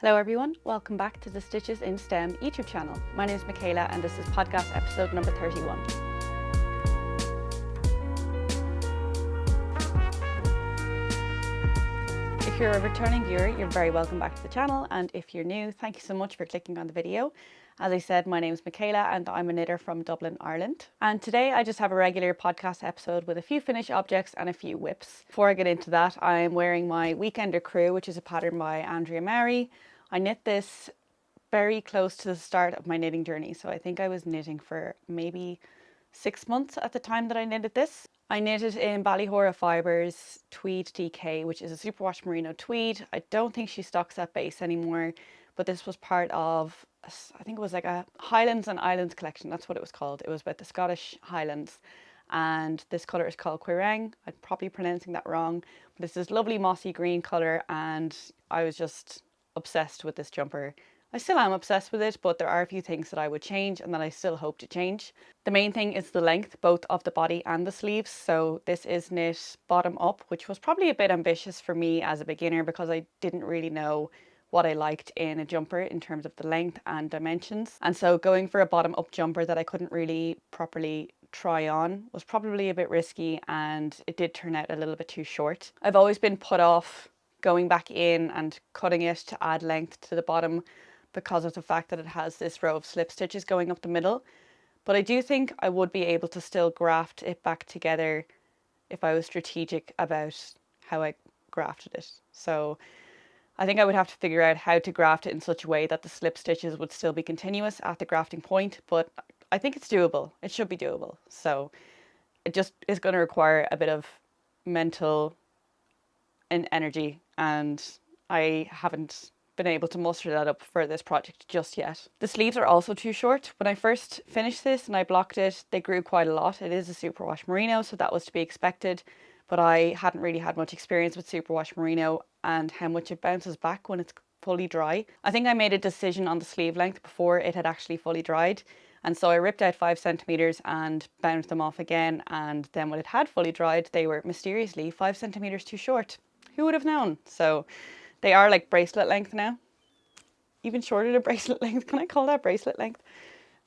Hello everyone, welcome back to the Stitches in STEM YouTube channel. My name is Michaela and this is podcast episode number 31. If you're a returning viewer, you're very welcome back to the channel, and if you're new, thank you so much for clicking on the video. As I said, my name is Michaela and I'm a knitter from Dublin, Ireland. And today I just have a regular podcast episode with a few finished objects and a few whips. Before I get into that, I'm wearing my Weekender Crew, which is a pattern by Andrea Mary. I knit this very close to the start of my knitting journey. So I think I was knitting for maybe 6 months at the time that I knitted this. I knitted in Ballyhora Fibres Tweed DK, which is a superwash merino tweed. I don't think she stocks that base anymore, but this was part of, I think it was like a Highlands and Islands collection. That's what it was called. It was about the Scottish Highlands. And this colour is called Quirang. I'm probably pronouncing that wrong, but it's this lovely mossy green colour, and I was just obsessed with this jumper. I still am obsessed with it, but there are a few things that I would change and that I still hope to change. The main thing is the length, both of the body and the sleeves. So this is knit bottom up, which was probably a bit ambitious for me as a beginner because I didn't really know what I liked in a jumper in terms of the length and dimensions. And so going for a bottom up jumper that I couldn't really properly try on was probably a bit risky, and it did turn out a little bit too short. I've always been put off going back in and cutting it to add length to the bottom because of the fact that it has this row of slip stitches going up the middle. But I do think I would be able to still graft it back together if I was strategic about how I grafted it. So I think I would have to figure out how to graft it in such a way that the slip stitches would still be continuous at the grafting point, but I think it's doable. It should be doable. So it just is going to require a bit of mental and energy, and I haven't been able to muster that up for this project just yet. The sleeves are also too short. When I first finished this and I blocked it, they grew quite a lot. It is a superwash merino, so that was to be expected, but I hadn't really had much experience with superwash merino and how much it bounces back when it's fully dry. I think I made a decision on the sleeve length before it had actually fully dried, and so I ripped out 5 centimeters and bound them off again, and then when it had fully dried, they were mysteriously 5 centimeters too short. Who would have known? So they are like bracelet length now. Even shorter than bracelet length. Can I call that bracelet length?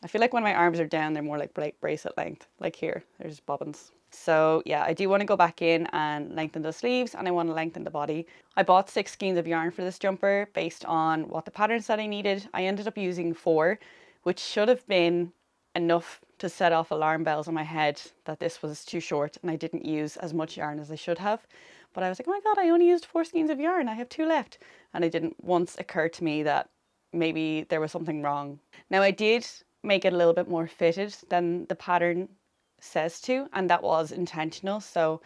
I feel like when my arms are down, they're more like bracelet length. Like here, there's bobbins. So yeah, I do want to go back in and lengthen the sleeves, and I want to lengthen the body. I bought 6 skeins of yarn for this jumper based on what the patterns that I needed. I ended up using 4, which should have been enough to set off alarm bells in my head that this was too short and I didn't use as much yarn as I should have. But I was like, oh my God, I only used 4 skeins of yarn. I have 2 left. And it didn't once occur to me that maybe there was something wrong. Now I did make it a little bit more fitted than the pattern says to, and that was intentional. So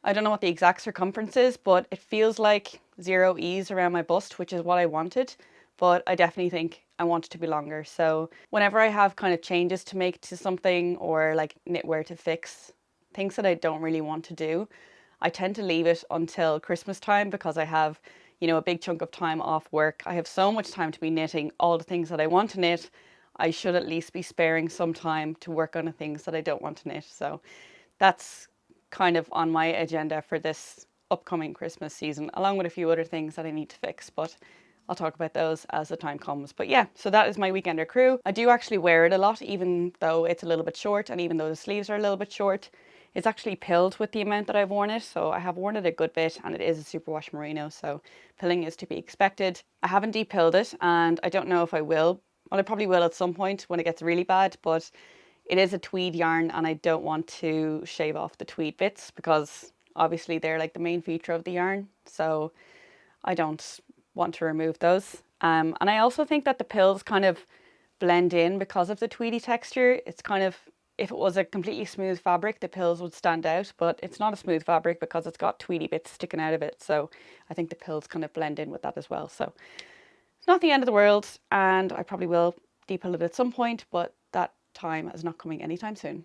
I don't know what the exact circumference is, but it feels like 0 ease around my bust, which is what I wanted. But I definitely think I want it to be longer. So whenever I have kind of changes to make to something, or like knitwear to fix, things that I don't really want to do, I tend to leave it until Christmas time because I have, you know, a big chunk of time off work. I have so much time to be knitting all the things that I want to knit. I should at least be sparing some time to work on the things that I don't want to knit. So that's kind of on my agenda for this upcoming Christmas season, along with a few other things that I need to fix, but I'll talk about those as the time comes. But yeah, so that is my Weekender Crew. I do actually wear it a lot, even though it's a little bit short, and even though the sleeves are a little bit short. It's actually pilled with the amount that I've worn it, so I have worn it a good bit, and it is a superwash merino, so pilling is to be expected. I haven't de-pilled it, and I don't know if I will. Well, I probably will at some point when it gets really bad, but it is a tweed yarn, and I don't want to shave off the tweed bits because obviously they're like the main feature of the yarn, so I don't want to remove those. And I also think that the pills kind of blend in because of the tweedy texture. It's kind of, if it was a completely smooth fabric, the pills would stand out, but it's not a smooth fabric because it's got tweedy bits sticking out of it. So I think the pills kind of blend in with that as well. So it's not the end of the world, and I probably will de-pill it at some point, but that time is not coming anytime soon.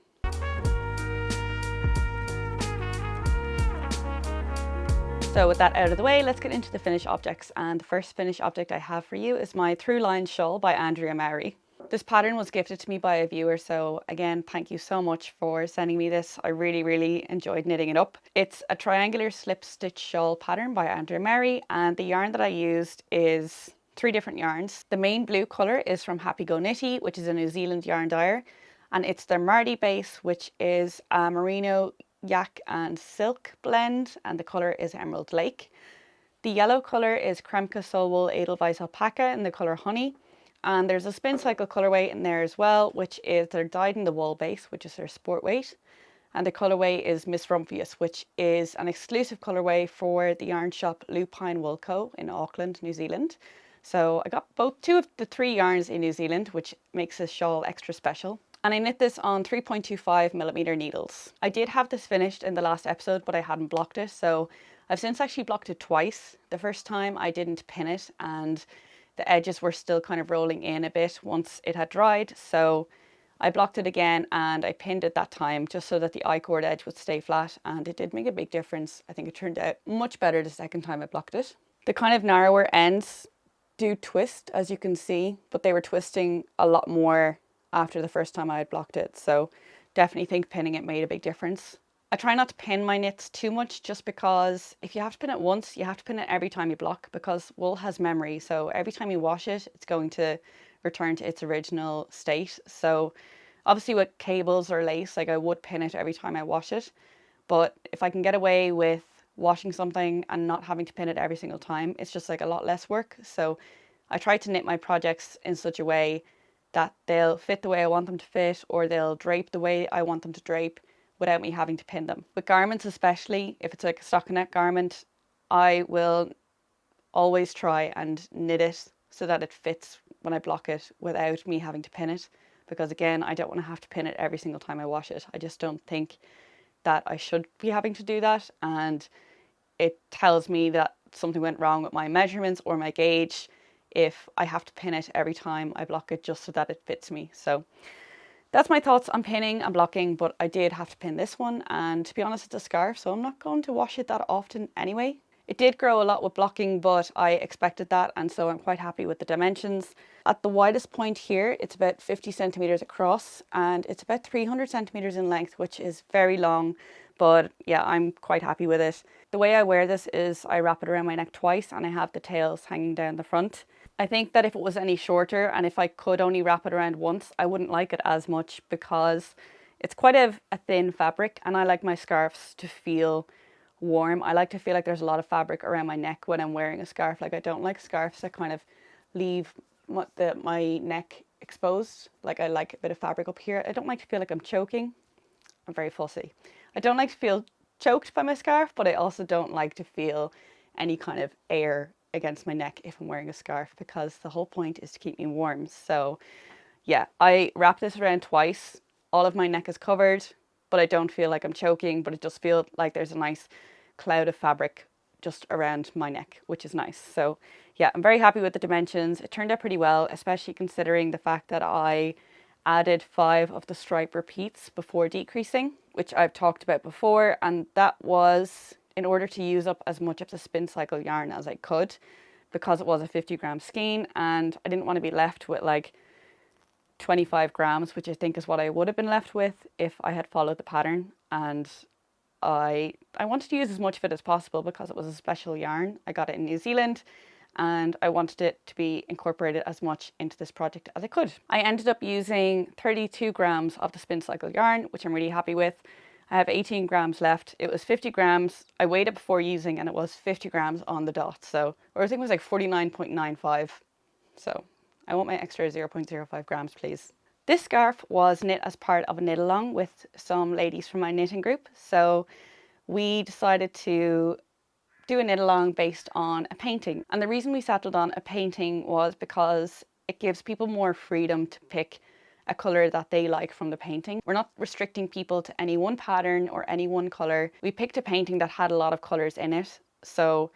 So with that out of the way, let's get into the finished objects. And the first finished object I have for you is my Thru Lines shawl by Andrea Mary. This pattern was gifted to me by a viewer, so again, thank you so much for sending me this. I really enjoyed knitting it up. It's a triangular slip stitch shawl pattern by Andrea Mary, and the yarn that I used is 3 different yarns. The main blue colour is from Happy Go Knitty, which is a New Zealand yarn dyer, and it's their Mardi base, which is a merino, yak and silk blend, and the colour is Emerald Lake. The yellow colour is Kremka Soul Wool Edelweiss Alpaca in the colour Honey, and there's a Spin Cycle colourway in there as well, which is their Dyed in the Wool base, which is their sport weight. And the colourway is Miss Rumphius, which is an exclusive colourway for the yarn shop Lupine Wool Co in Auckland, New Zealand. So I got two of the 3 yarns in New Zealand, which makes this shawl extra special. And I knit this on 3.25mm needles. I did have this finished in the last episode, but I hadn't blocked it. So I've since actually blocked it twice. The first time I didn't pin it and the edges were still kind of rolling in a bit once it had dried. So I blocked it again and I pinned it that time just so that the I-cord edge would stay flat, and it did make a big difference. I think it turned out much better the second time I blocked it. The kind of narrower ends do twist, as you can see, but they were twisting a lot more after the first time I had blocked it, so definitely think pinning it made a big difference. I try not to pin my knits too much, just because if you have to pin it once, you have to pin it every time you block, because wool has memory, so every time you wash it, it's going to return to its original state. So obviously with cables or lace, like I would pin it every time I wash it, but if I can get away with washing something and not having to pin it every single time, it's just like a lot less work. So I try to knit my projects in such a way that they'll fit the way I want them to fit, or they'll drape the way I want them to drape without me having to pin them. With garments especially, if it's like a stockinette garment, I will always try and knit it so that it fits when I block it without me having to pin it, because again, I don't want to have to pin it every single time I wash it. I just don't think that I should be having to do that, and it tells me that something went wrong with my measurements or my gauge if I have to pin it every time I block it just so that it fits me. So that's my thoughts on pinning and blocking, but I did have to pin this one, and to be honest, it's a scarf, so I'm not going to wash it that often anyway. It did grow a lot with blocking, but I expected that, and so I'm quite happy with the dimensions. At the widest point here, it's about 50 centimeters across, and it's about 300 centimeters in length, which is very long, but yeah, I'm quite happy with it. The way I wear this is I wrap it around my neck twice, and I have the tails hanging down the front. I think that if it was any shorter, and if I could only wrap it around once, I wouldn't like it as much, because it's quite a thin fabric, and I like my scarves to feel warm. I like to feel like there's a lot of fabric around my neck when I'm wearing a scarf. Like, I don't like scarves that kind of leave my neck exposed. Like, I like a bit of fabric up here. I don't like to feel like I'm choking. I'm very fussy. I don't like to feel choked by my scarf, but I also don't like to feel any kind of air against my neck if I'm wearing a scarf, because the whole point is to keep me warm. So yeah, I wrap this around twice. All of my neck is covered, but I don't feel like I'm choking, but it just feels like there's a nice cloud of fabric just around my neck, which is nice. So yeah, I'm very happy with the dimensions. It turned out pretty well, especially considering the fact that I added 5 of the stripe repeats before decreasing, which I've talked about before, and that was in order to use up as much of the Spin Cycle yarn as I could, because it was a 50-gram skein, and I didn't want to be left with like 25 grams, which I think is what I would have been left with if I had followed the pattern. And I wanted to use as much of it as possible because it was a special yarn. I got it in New Zealand, and I wanted it to be incorporated as much into this project as I could. I ended up using 32 grams of the Spin Cycle yarn, which I'm really happy with. I have 18 grams left. It was 50 grams. I weighed it before using, and it was 50 grams on the dot. So, or I think it was like 49.95. So I want my extra 0.05 grams, please. This scarf was knit as part of a knit along with some ladies from my knitting group. So we decided to do a knit along based on a painting. And the reason we settled on a painting was because it gives people more freedom to pick a colour that they like from the painting. We're not restricting people to any one pattern or any one colour. We picked a painting that had a lot of colours in it, so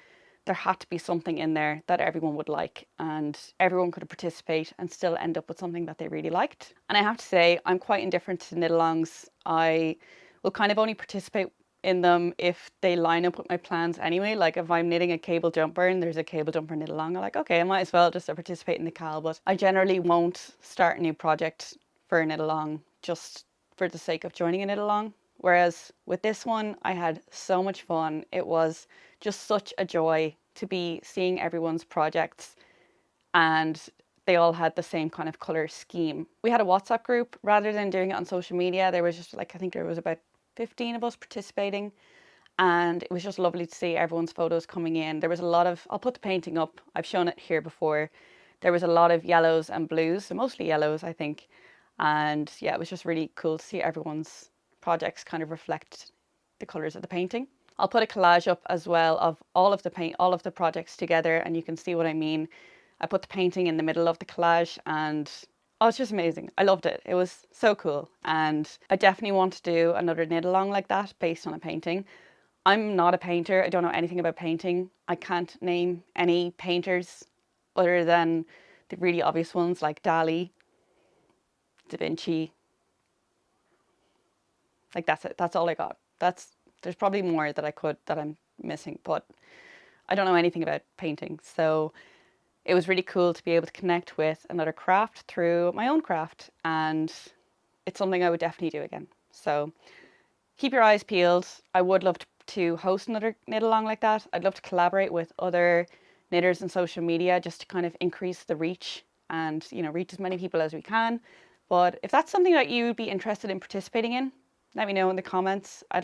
there had to be something in there that everyone would like, and everyone could participate and still end up with something that they really liked. And I have to say, I'm quite indifferent to knit-alongs. I will kind of only participate in them if they line up with my plans anyway. Like if I'm knitting a cable jumper and there's a cable jumper knit along, I'm like, okay, I might as well just participate in the cal, but I generally won't start a new project for a knit along just for the sake of joining a knit along. Whereas with this one, I had so much fun. It was just such a joy to be seeing everyone's projects and they all had the same kind of colour scheme. We had a WhatsApp group. Rather than doing it on social media, there was just like, I think there was about 15 of us participating, and it was just lovely to see everyone's photos coming in. There was a lot of, I'll put the painting up, I've shown it here before. There was a lot of yellows and blues, so mostly yellows, I think. And yeah, it was just really cool to see everyone's projects kind of reflect the colours of the painting. I'll put a collage up as well of all of the projects together, and you can see what I mean. I put the painting in the middle of the collage, and oh, it's just amazing. I loved it. It was so cool, and I definitely want to do another knit along like that based on a painting. I'm not a painter. I don't know anything about painting. I can't name any painters other than the really obvious ones like Dali, Da Vinci. Like that's it. That's all I got. There's probably more that I'm missing, but I don't know anything about painting. So it was really cool to be able to connect with another craft through my own craft, and it's something I would definitely do again. So keep your eyes peeled. I would love to host another knit along like that. I'd love to collaborate with other knitters on social media just to kind of increase the reach and, you know, reach as many people as we can. But if that's something that you'd be interested in participating in, let me know in the comments. I'd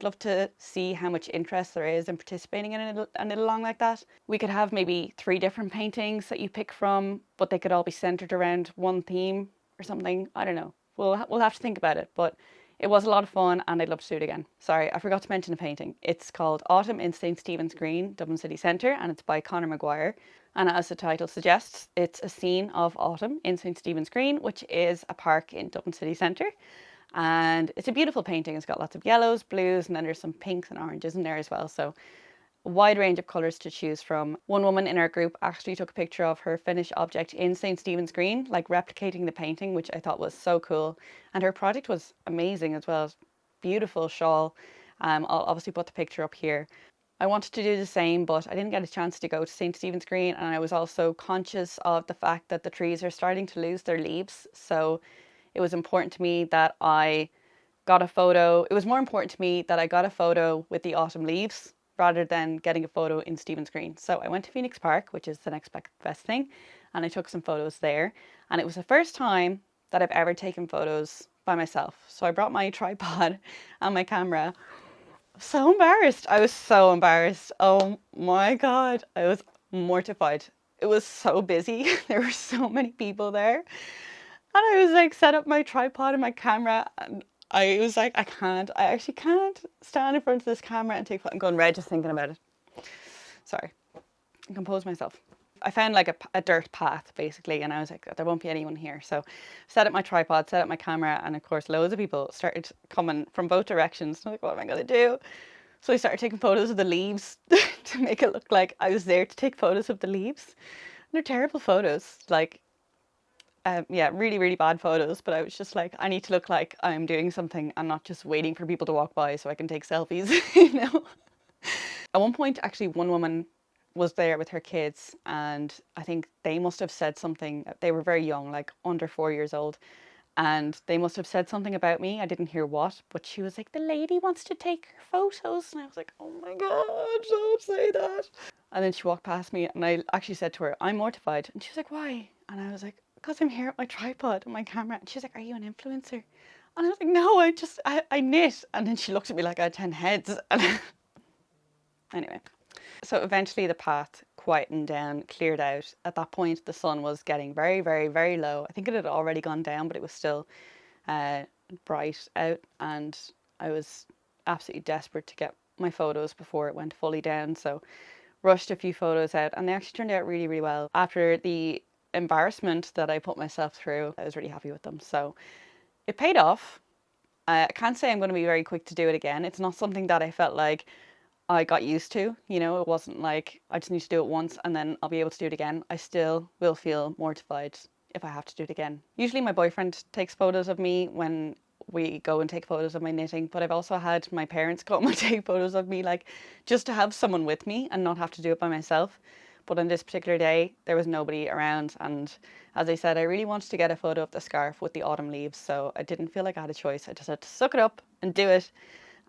love to see how much interest there is in participating in a knit along like that. We could have maybe 3 different paintings that you pick from, but they could all be centered around one theme or something. I don't know. We'll have to think about it, but it was a lot of fun and I'd love to do it again. Sorry, I forgot to mention the painting. It's called Autumn in St. Stephen's Green, Dublin City Centre, and it's by Conor Maguire. And as the title suggests, it's a scene of autumn in St. Stephen's Green, which is a park in Dublin City Centre. And it's a beautiful painting. It's got lots of yellows, blues, and then there's some pinks and oranges in there as well. So a wide range of colours to choose from. One woman in our group actually took a picture of her finished object in St. Stephen's Green, like replicating the painting, which I thought was so cool. And her project was amazing as well. Beautiful shawl. I'll obviously put the picture up here. I wanted to do the same, but I didn't get a chance to go to St. Stephen's Green, and I was also conscious of the fact that the trees are starting to lose their leaves. So it was important to me that I got a photo. It was more important to me that I got a photo with the autumn leaves rather than getting a photo in Stephen's Green. So I went to Phoenix Park, which is the next best thing, and I took some photos there. And it was the first time that I've ever taken photos by myself. So I brought my tripod and my camera. So embarrassed. I was so embarrassed. Oh my God. I was mortified. It was so busy. There were so many people there. And I was like, set up my tripod and my camera, and I was like, I actually can't stand in front of this camera and take photos. I'm going red just thinking about it. Sorry, I composed myself. I found like a dirt path basically, and I was like, there won't be anyone here. So set up my tripod, set up my camera, and of course loads of people started coming from both directions. I'm like, what am I gonna do? So I started taking photos of the leaves to make it look like I was there to take photos of the leaves. And they're terrible photos, like, yeah, really, really bad photos, but I was just like, I need to look like I'm doing something and not just waiting for people to walk by so I can take selfies, you know? At one point, actually, one woman was there with her kids, and I think they must have said something. They were very young, like under 4 years old, and they must have said something about me. I didn't hear what, but she was like, the lady wants to take her photos, and I was like, oh my God, don't say that. And then she walked past me, and I actually said to her, I'm mortified. And she was like, why? And I was like, because I'm here with my tripod and my camera. And she's like, are you an influencer? And I was like, no, I knit. And then she looked at me like I had 10 heads. Anyway, so eventually the path quietened down, cleared out. At that point, the sun was getting very, very, very low. I think it had already gone down, but it was still bright out. And I was absolutely desperate to get my photos before it went fully down. So rushed a few photos out, and they actually turned out really, really well. After the embarrassment that I put myself through, I was really happy with them. So it paid off. I can't say I'm going to be very quick to do it again. It's not something that I felt like I got used to. You know, it wasn't like I just need to do it once and then I'll be able to do it again. I still will feel mortified if I have to do it again. Usually my boyfriend takes photos of me when we go and take photos of my knitting, but I've also had my parents come and take photos of me, like just to have someone with me and not have to do it by myself. But on this particular day, there was nobody around, and as I said, I really wanted to get a photo of the scarf with the autumn leaves, so I didn't feel like I had a choice. I just had to suck it up and do it.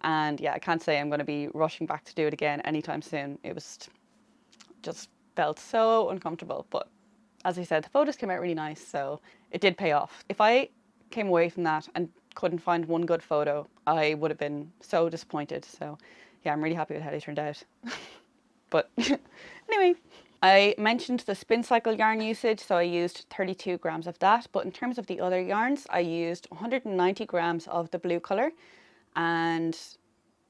And yeah, I can't say I'm going to be rushing back to do it again anytime soon. It was just felt so uncomfortable, but as I said, the photos came out really nice, so it did pay off. If I came away from that and couldn't find one good photo, I would have been so disappointed. So yeah, I'm really happy with how they turned out. But anyway, I mentioned the spin cycle yarn usage, so I used 32 grams of that. But in terms of the other yarns, I used 190 grams of the blue color and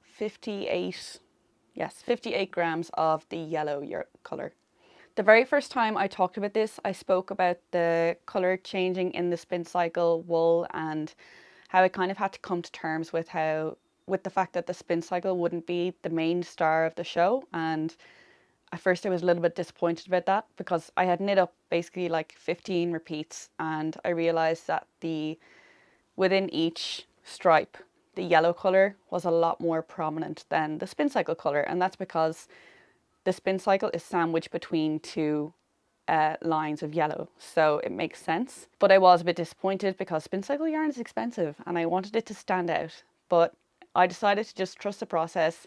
58 grams of the yellow color. The very first time I talked about this, I spoke about the color changing in the spin cycle wool and how I kind of had to come to terms with the fact that the spin cycle wouldn't be the main star of the show. And at first I was a little bit disappointed about that because I had knit up basically like 15 repeats, and I realized that within each stripe, the yellow color was a lot more prominent than the spin cycle color. And that's because the spin cycle is sandwiched between two lines of yellow, so it makes sense. But I was a bit disappointed because spin cycle yarn is expensive and I wanted it to stand out. But I decided to just trust the process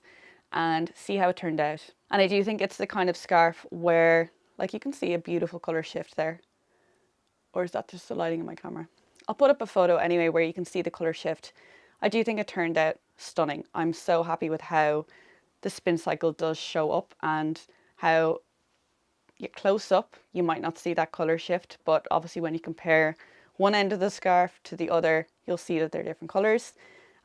and see how it turned out. And I do think it's the kind of scarf where, like, you can see a beautiful colour shift there. Or is that just the lighting in my camera? I'll put up a photo anyway where you can see the colour shift. I do think it turned out stunning. I'm so happy with how the spin cycle does show up, and how close up you might not see that colour shift, but obviously when you compare one end of the scarf to the other, you'll see that they're different colours.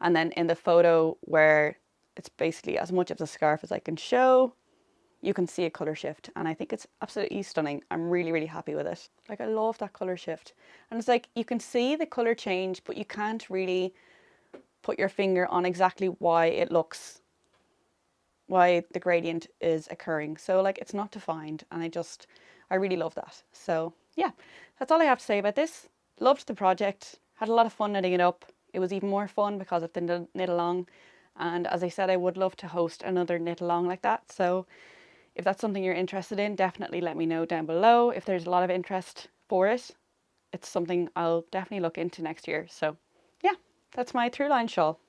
And then in the photo where it's basically as much of the scarf as I can show, you can see a colour shift, and I think it's absolutely stunning. I'm really, really happy with it. Like, I love that colour shift. And it's like, you can see the colour change, but you can't really put your finger on exactly why the gradient is occurring. So like, it's not defined, and I really love that. So yeah, that's all I have to say about this. Loved the project, had a lot of fun knitting it up. It was even more fun because of the knit along. And as I said, I would love to host another knit along like that. So if that's something you're interested in, definitely let me know down below. If there's a lot of interest for it, it's something I'll definitely look into next year. So yeah, that's my Thru Lines shawl.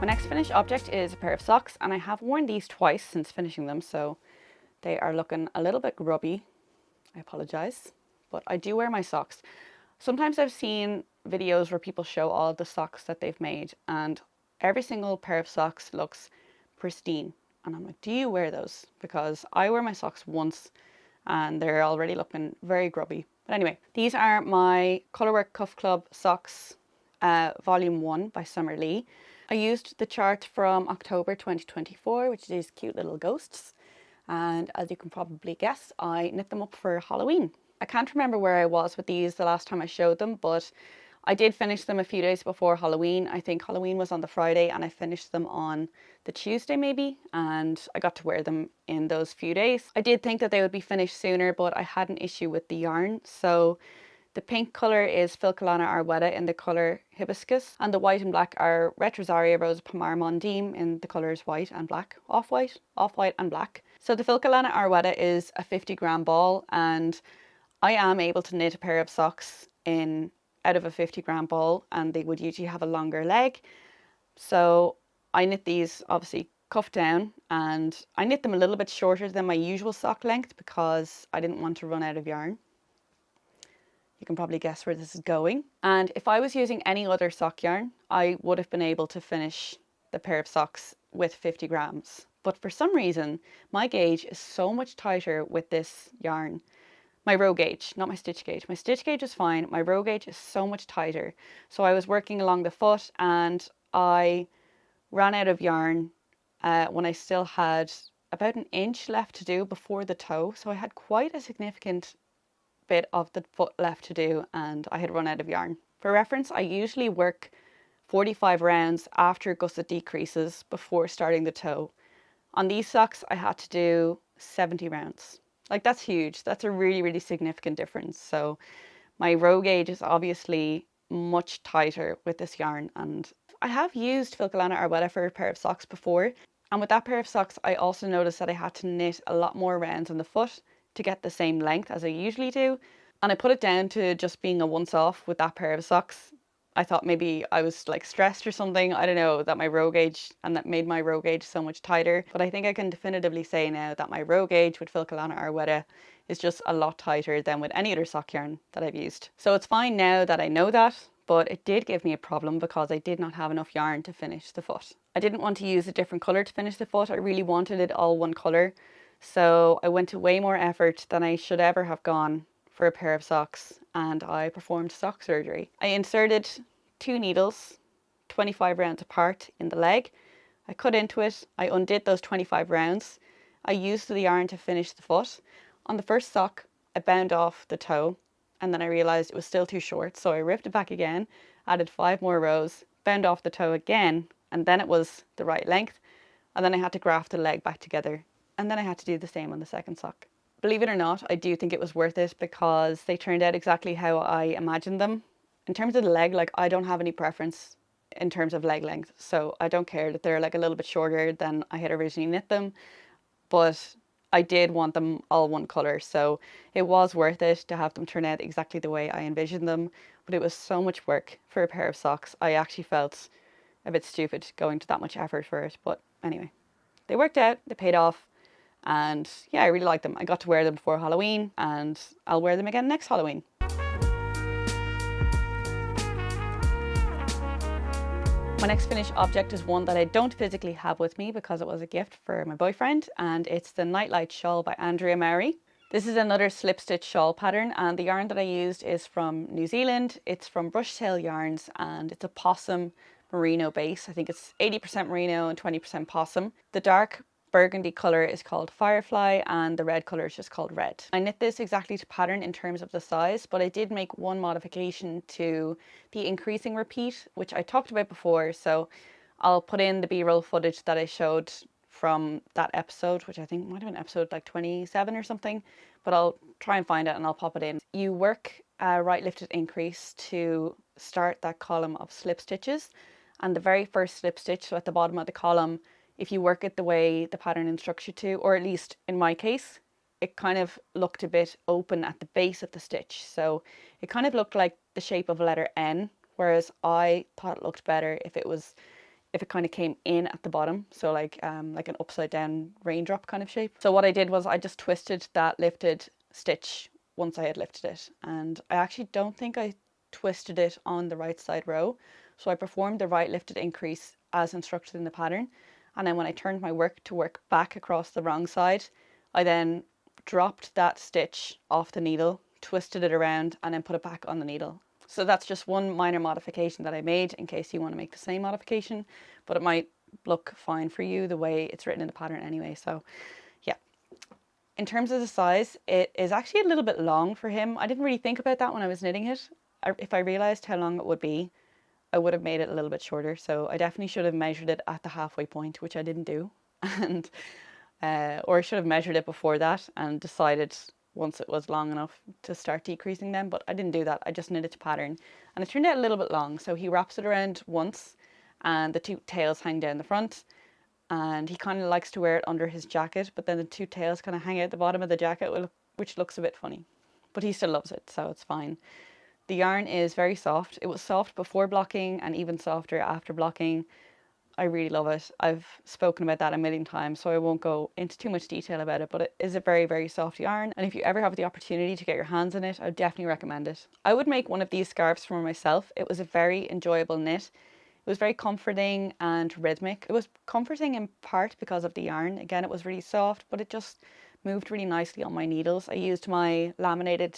My next finished object is a pair of socks, and I have worn these twice since finishing them, so they are looking a little bit grubby. I apologise, but I do wear my socks. Sometimes I've seen videos where people show all the socks that they've made, and every single pair of socks looks pristine. And I'm like, do you wear those? Because I wear my socks once and they're already looking very grubby. But anyway, these are my Colourwork Cuff Club socks, volume 1 by Summer Lee. I used the chart from October 2024, which is these cute little ghosts. And as you can probably guess, I knit them up for Halloween. I can't remember where I was with these the last time I showed them, but I did finish them a few days before Halloween. I think Halloween was on the Friday and I finished them on the Tuesday maybe, and I got to wear them in those few days. I did think that they would be finished sooner, but I had an issue with the yarn. So the pink colour is Filcolana Arwetta in the colour Hibiscus, and the white and black are Retrosaria Rose Pomar Mondim in the colours white and black, off-white and black. So the Filcolana Arwetta is a 50 gram ball, and I am able to knit a pair of socks out of a 50 gram ball, and they would usually have a longer leg. So I knit these obviously cuffed down, and I knit them a little bit shorter than my usual sock length because I didn't want to run out of yarn. You can probably guess where this is going. And if I was using any other sock yarn, I would have been able to finish the pair of socks with 50 grams. But for some reason, my gauge is so much tighter with this yarn. My row gauge, not my stitch gauge. My stitch gauge is fine. My row gauge is so much tighter. So I was working along the foot and I ran out of yarn when I still had about an inch left to do before the toe. So I had quite a significant bit of the foot left to do, and I had run out of yarn. For reference, I usually work 45 rounds after gusset decreases before starting the toe. On these socks, I had to do 70 rounds. Like, that's huge. That's a really, really significant difference. So my row gauge is obviously much tighter with this yarn, and I have used Filcolana Arwetta for a pair of socks before, and with that pair of socks I also noticed that I had to knit a lot more rounds on the foot to get the same length as I usually do, and I put it down to just being a once off with that pair of socks. I thought maybe I was like stressed or something. I don't know, that my row gauge, and that made my row gauge so much tighter. But I think I can definitively say now that my row gauge with Filcolana Arwetta is just a lot tighter than with any other sock yarn that I've used. So it's fine now that I know that, but it did give me a problem because I did not have enough yarn to finish the foot. I didn't want to use a different colour to finish the foot. I really wanted it all one colour. So I went to way more effort than I should ever have gone for a pair of socks, and I performed sock surgery. I inserted 2 needles 25 rounds apart in the leg. I cut into it, I undid those 25 rounds. I used the yarn to finish the foot. On the first sock, I bound off the toe, and then I realised it was still too short, so I ripped it back again, added 5 more rows, bound off the toe again, and then it was the right length, and then I had to graft the leg back together, and then I had to do the same on the second sock. Believe it or not, I do think it was worth it because they turned out exactly how I imagined them. In terms of the leg, like, I don't have any preference in terms of leg length, so I don't care that they're like a little bit shorter than I had originally knit them, but I did want them all one colour, so it was worth it to have them turn out exactly the way I envisioned them, but it was so much work for a pair of socks. I actually felt a bit stupid going to that much effort for it, but anyway, they worked out, they paid off. And yeah, I really like them. I got to wear them before Halloween, and I'll wear them again next Halloween. My next finished object is one that I don't physically have with me because it was a gift for my boyfriend, and it's the Nightlight Shawl by Andrea Mowry. This is another slip stitch shawl pattern, and the yarn that I used is from New Zealand. It's from Brushtail Yarns, and it's a possum merino base. I think it's 80% merino and 20% possum. The dark burgundy colour is called Firefly, and the red colour is just called Red. I knit this exactly to pattern in terms of the size, but I did make one modification to the increasing repeat, which I talked about before, so I'll put in the B-roll footage that I showed from that episode, which I think might have been episode like 27 or something, but I'll try and find it and I'll pop it in. You work a right lifted increase to start that column of slip stitches, and the very first slip stitch, so at the bottom of the column, if you work it the way the pattern instructs you to, or at least in my case, it kind of looked a bit open at the base of the stitch. So it kind of looked like the shape of a letter N, whereas I thought it looked better if it kind of came in at the bottom. So like an upside down raindrop kind of shape. So what I did was I just twisted that lifted stitch once I had lifted it. And I actually don't think I twisted it on the right side row. So I performed the right lifted increase as instructed in the pattern. And then when I turned my work to work back across the wrong side, I then dropped that stitch off the needle, twisted it around, and then put it back on the needle. So that's just one minor modification that I made in case you want to make the same modification, but it might look fine for you the way it's written in the pattern anyway. So yeah. In terms of the size, it is actually a little bit long for him. I didn't really think about that when I was knitting it. If I realized how long it would be, I would have made it a little bit shorter, so I definitely should have measured it at the halfway point, which I didn't do, and or I should have measured it before that and decided once it was long enough to start decreasing them, but I didn't do that. I just knit it to pattern, and it turned out a little bit long. So he wraps it around once, and the 2 tails hang down the front, and he kind of likes to wear it under his jacket, but then the 2 tails kind of hang out the bottom of the jacket, which looks a bit funny, but he still loves it, so it's fine. The yarn is very soft. It was soft before blocking and even softer after blocking. I really love it. I've spoken about that a million times, so I won't go into too much detail about it, but it is a very, very soft yarn. And if you ever have the opportunity to get your hands on it, I would definitely recommend it. I would make one of these scarves for myself. It was a very enjoyable knit. It was very comforting and rhythmic. It was comforting in part because of the yarn. Again, it was really soft, but it just moved really nicely on my needles. I used my laminated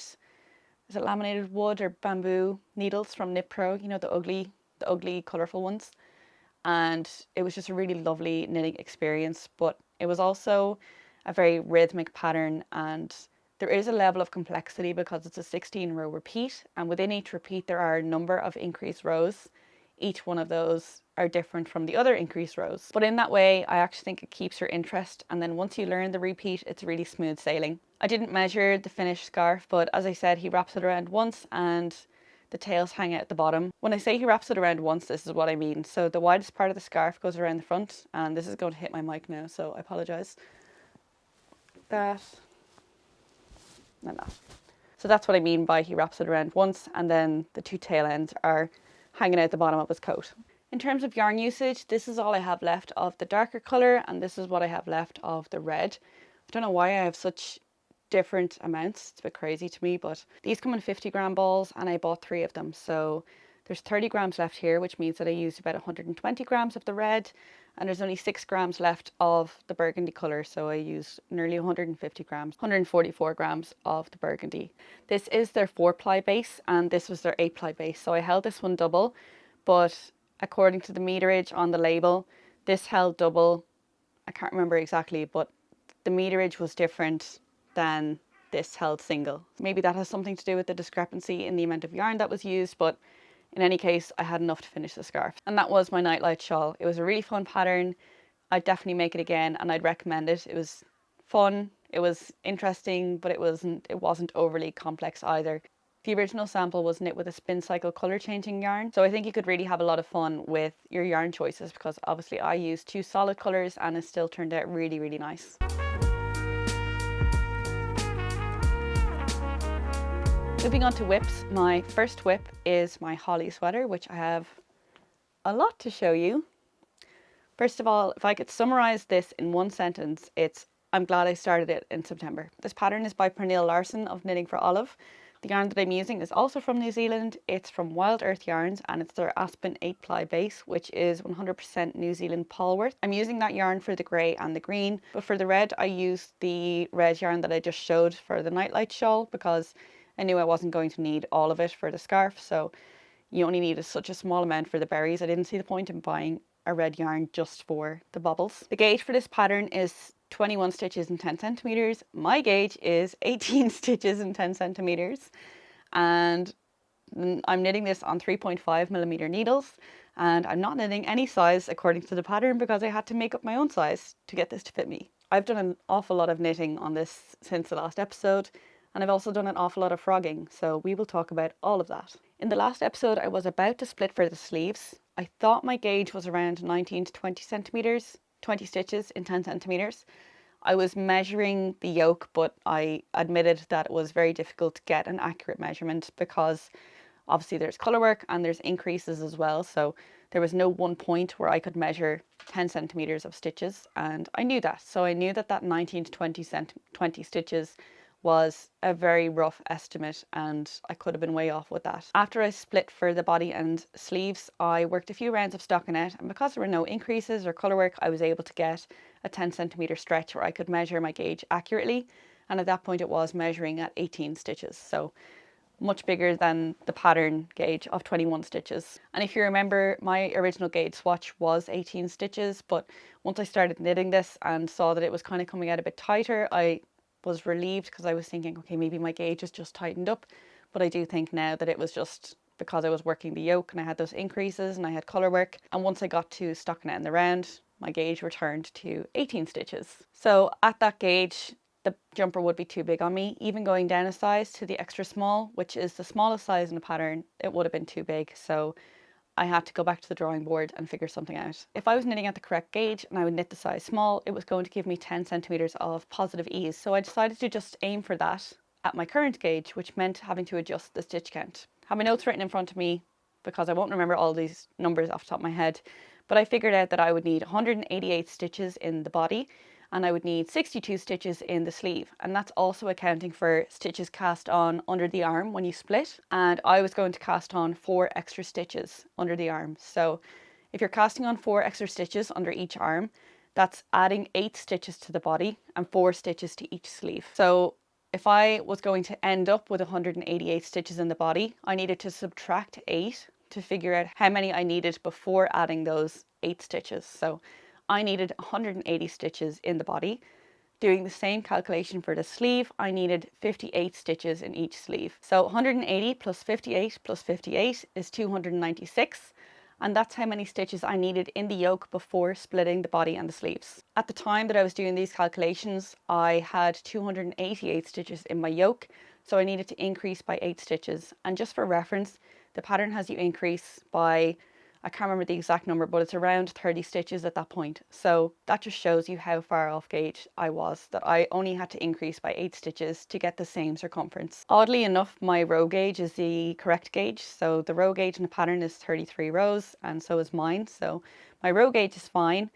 wood or bamboo needles from Knit Pro, you know, the ugly colourful ones. And it was just a really lovely knitting experience, but it was also a very rhythmic pattern, and there is a level of complexity because it's a 16 row repeat, and within each repeat there are a number of increased rows. Each one of those are different from the other increased rows. But in that way, I actually think it keeps your interest, and then once you learn the repeat, it's really smooth sailing. I didn't measure the finished scarf, but as I said, he wraps it around once and the tails hang out at the bottom. When I say he wraps it around once, this is what I mean. So the widest part of the scarf goes around the front, and this is going to hit my mic now, so I apologise. That and that. So that's what I mean by he wraps it around once, and then the 2 tail ends are hanging out the bottom of his coat. In terms of yarn usage, this is all I have left of the darker colour, and this is what I have left of the red. I don't know why I have such different amounts. It's a bit crazy to me, but these come in 50-gram balls and I bought 3 of them. So there's 30 grams left here, which means that I used about 120 grams of the red, and there's only 6 grams left of the burgundy colour. So I used nearly 150 grams, 144 grams of the burgundy. This is their 4-ply base and this was their 8-ply base. So I held this one double, but according to the meterage on the label, this held double. I can't remember exactly, but the meterage was different than this held single. Maybe that has something to do with the discrepancy in the amount of yarn that was used, but in any case, I had enough to finish the scarf. And that was my nightlight shawl. It was a really fun pattern. I'd definitely make it again and I'd recommend it. It was fun, it was interesting, but it wasn't overly complex either. The original sample was knit with a spin cycle colour changing yarn, so I think you could really have a lot of fun with your yarn choices, because obviously I used 2 solid colours and it still turned out really, really nice. Moving on to whips, my first whip is my holly sweater, which I have a lot to show you. First of all, if I could summarise this in one sentence, it's I'm glad I started it in September. This pattern is by Pernille Larsen of Knitting for Olive. The yarn that I'm using is also from New Zealand. It's from Wild Earth Yarns and it's their Aspen 8-ply base, which is 100% New Zealand Polworth. I'm using that yarn for the grey and the green, but for the red I used the red yarn that I just showed for the nightlight shawl, because I knew I wasn't going to need all of it for the scarf, so you only needed such a small amount for the berries. I didn't see the point in buying a red yarn just for the bubbles. The gauge for this pattern is 21 stitches and 10 centimeters. My gauge is 18 stitches and 10 centimeters, and I'm knitting this on 3.5mm needles, and I'm not knitting any size according to the pattern because I had to make up my own size to get this to fit me. I've done an awful lot of knitting on this since the last episode, and I've also done an awful lot of frogging, so we will talk about all of that. In the last episode, I was about to split for the sleeves. I thought my gauge was around 19 to 20 centimeters, 20 stitches in 10 centimeters. I was measuring the yoke, but I admitted that it was very difficult to get an accurate measurement because obviously there's colour work and there's increases as well, so there was no one point where I could measure 10 centimeters of stitches, and I knew that. So I knew that that 19 to 20 stitches was a very rough estimate, and I could have been way off with that. After I split for the body and sleeves, I worked a few rounds of stockinette, and because there were no increases or colour work, I was able to get a 10 centimeter stretch where I could measure my gauge accurately, and at that point it was measuring at 18 stitches, so much bigger than the pattern gauge of 21 stitches. And if you remember, my original gauge swatch was 18 stitches, but once I started knitting this and saw that it was kind of coming out a bit tighter, I was relieved, because I was thinking, okay, maybe my gauge is just tightened up, but I do think now that it was just because I was working the yoke and I had those increases and I had colour work, and once I got to stockinette in the round, my gauge returned to 18 stitches. So at that gauge, the jumper would be too big on me. Even going down a size to the extra small, which is the smallest size in the pattern, it would have been too big, so I had to go back to the drawing board and figure something out. If I was knitting at the correct gauge and I would knit the size small, it was going to give me 10 centimeters of positive ease. So I decided to just aim for that at my current gauge, which meant having to adjust the stitch count. I have my notes written in front of me because I won't remember all these numbers off the top of my head, but I figured out that I would need 188 stitches in the body and I would need 62 stitches in the sleeve, and that's also accounting for stitches cast on under the arm when you split, and I was going to cast on 4 extra stitches under the arm. So if you're casting on 4 extra stitches under each arm, that's adding 8 stitches to the body and 4 stitches to each sleeve. So if I was going to end up with 188 stitches in the body, I needed to subtract 8 to figure out how many I needed before adding those 8 stitches. So I needed 180 stitches in the body. Doing the same calculation for the sleeve, I needed 58 stitches in each sleeve. So 180 plus 58 is 296, and that's how many stitches I needed in the yoke before splitting the body and the sleeves. At the time that I was doing these calculations, I had 288 stitches in my yoke, so I needed to increase by 8 stitches. And just for reference, the pattern has you increase by I can't remember the exact number, but it's around 30 stitches at that point. So that just shows you how far off gauge I was, that I only had to increase by 8 stitches to get the same circumference. Oddly enough, my row gauge is the correct gauge. So the row gauge in the pattern is 33 rows, and so is mine. So my row gauge is fine.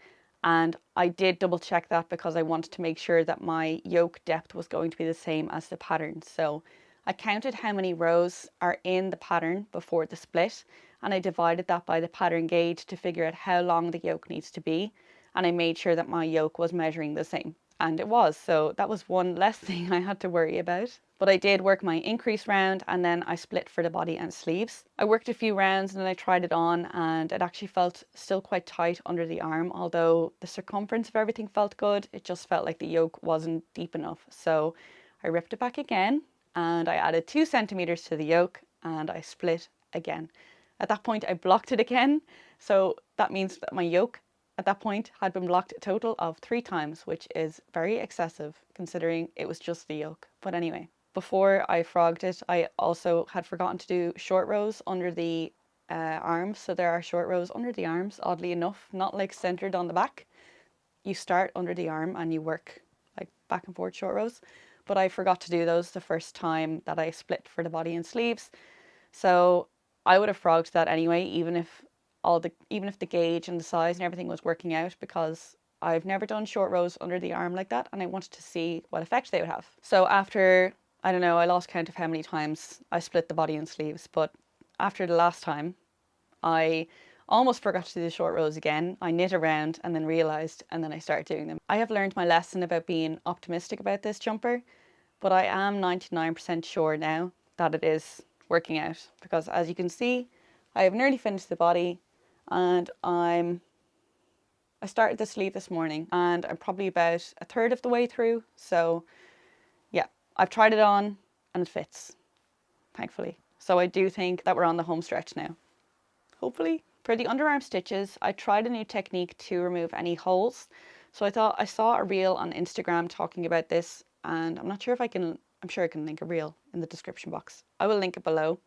And I did double check that because I wanted to make sure that my yoke depth was going to be the same as the pattern. So I counted how many rows are in the pattern before the split, and I divided that by the pattern gauge to figure out how long the yoke needs to be, and I made sure that my yoke was measuring the same, and it was. So that was one less thing I had to worry about. But I did work my increase round, and then I split for the body and sleeves. I worked a few rounds and then I tried it on, and it actually felt still quite tight under the arm. Although the circumference of everything felt good, it just felt like the yoke wasn't deep enough. So I ripped it back again, and I added 2 centimeters to the yoke, and I split again. At that point, I blocked it again. So that means that my yoke at that point had been blocked a total of 3 times, which is very excessive considering it was just the yoke. But anyway, before I frogged it, I also had forgotten to do short rows under the arms. So there are short rows under the arms, oddly enough, not like centered on the back. You start under the arm and you work like back and forth short rows. But I forgot to do those the first time that I split for the body and sleeves. So I would have frogged that anyway, even if the gauge and the size and everything was working out, because I've never done short rows under the arm like that, and I wanted to see what effect they would have. So after, I don't know, I lost count of how many times I split the body and sleeves, but after the last time, I almost forgot to do the short rows again. I knit around and then realised, and then I started doing them. I have learned my lesson about being optimistic about this jumper, but I am 99% sure now that it is working out, because as you can see, I have nearly finished the body, and I started the sleeve this morning and I'm probably about a third of the way through. So yeah, I've tried it on and it fits, thankfully. So I do think that we're on the home stretch now, hopefully. For the underarm stitches, I tried a new technique to remove any holes. So I saw a reel on Instagram talking about this, and I'm not sure if I'm sure I can link a reel in the description box. I will link it below.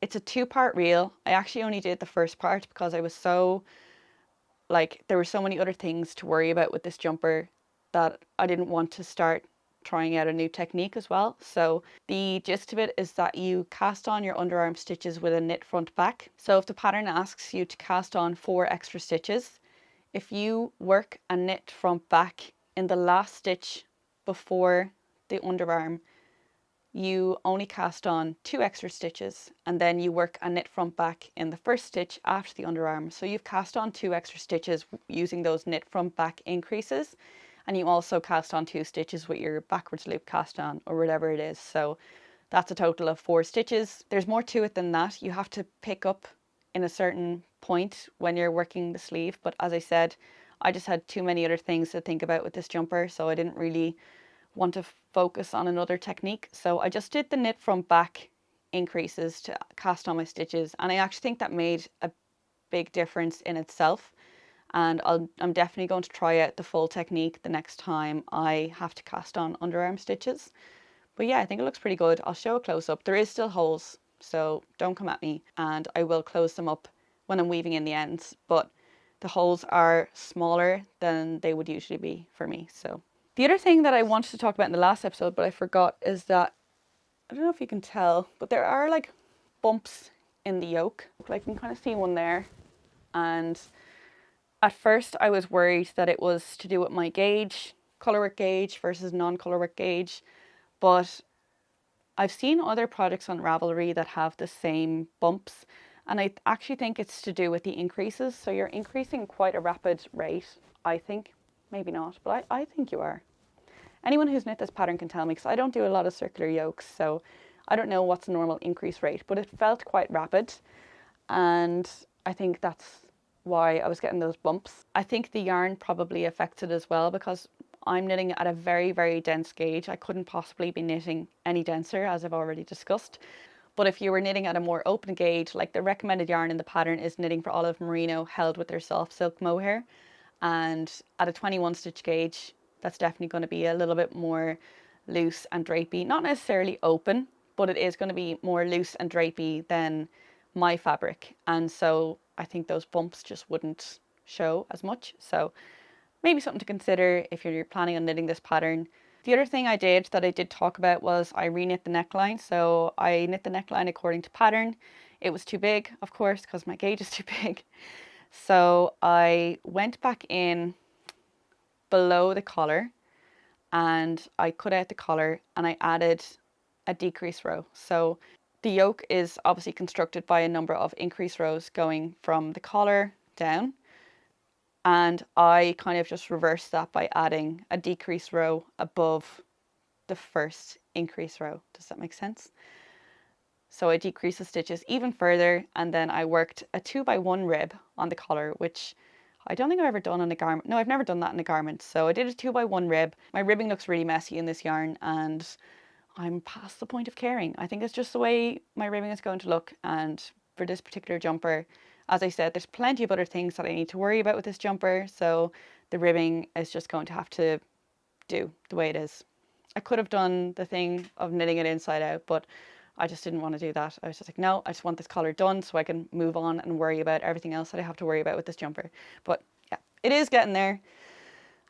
It's a 2-part reel. I actually only did the first part because I was so, there were so many other things to worry about with this jumper that I didn't want to start trying out a new technique as well. So the gist of it is that you cast on your underarm stitches with a knit front back. So if the pattern asks you to cast on 4 extra stitches, if you work a knit front back in the last stitch before the underarm, you only cast on 2 extra stitches, and then you work a knit front back in the first stitch after the underarm. So you've cast on 2 extra stitches using those knit front back increases, and you also cast on 2 stitches with your backwards loop cast on, or whatever it is. So that's a total of 4 stitches. There's more to it than that. You have to pick up in a certain point when you're working the sleeve, but as I said, I just had too many other things to think about with this jumper, so I didn't really want to focus on another technique. So I just did the knit front back increases to cast on my stitches, and I actually think that made a big difference in itself. And I'm definitely going to try out the full technique the next time I have to cast on underarm stitches. But yeah, I think it looks pretty good. I'll show a close up. There is still holes, so don't come at me, and I will close them up when I'm weaving in the ends, but the holes are smaller than they would usually be for me. So the other thing that I wanted to talk about in the last episode, but I forgot, is that, I don't know if you can tell, but there are like bumps in the yoke. Like you can kind of see one there. And at first I was worried that it was to do with my gauge, colourwork gauge versus non-colourwork gauge. But I've seen other products on Ravelry that have the same bumps. And I actually think it's to do with the increases. So you're increasing quite a rapid rate, I think. Maybe not, but I think you are. Anyone who's knit this pattern can tell me, because I don't do a lot of circular yokes, so I don't know what's the normal increase rate, but it felt quite rapid, and I think that's why I was getting those bumps. I think the yarn probably affects it as well, because I'm knitting at a very, very dense gauge. I couldn't possibly be knitting any denser, as I've already discussed. But if you were knitting at a more open gauge, like the recommended yarn in the pattern is Knitting for Olive Merino held with their soft silk mohair. And at a 21 stitch gauge, that's definitely going to be a little bit more loose and drapey. Not necessarily open, but it is going to be more loose and drapey than my fabric. And so I think those bumps just wouldn't show as much. So maybe something to consider if you're planning on knitting this pattern. The other thing I did that I did talk about was I reknit the neckline. So I knit the neckline according to pattern. It was too big, of course, because my gauge is too big. So I went back in below the collar and I cut out the collar and I added a decrease row. So the yoke is obviously constructed by a number of increase rows going from the collar down. And I kind of just reversed that by adding a decrease row above the first increase row. Does that make sense? So I decreased the stitches even further, and then I worked a 2x1 rib on the collar, which I don't think I've ever done on a garment. No, I've never done that in a garment. So I did a 2x1 rib. My ribbing looks really messy in this yarn, and I'm past the point of caring. I think it's just the way my ribbing is going to look, and for this particular jumper, as I said, there's plenty of other things that I need to worry about with this jumper, so the ribbing is just going to have to do the way it is. I could have done the thing of knitting it inside out, but I just didn't want to do that. I was just like, no, I just want this collar done so I can move on and worry about everything else that I have to worry about with this jumper. But yeah, it is getting there,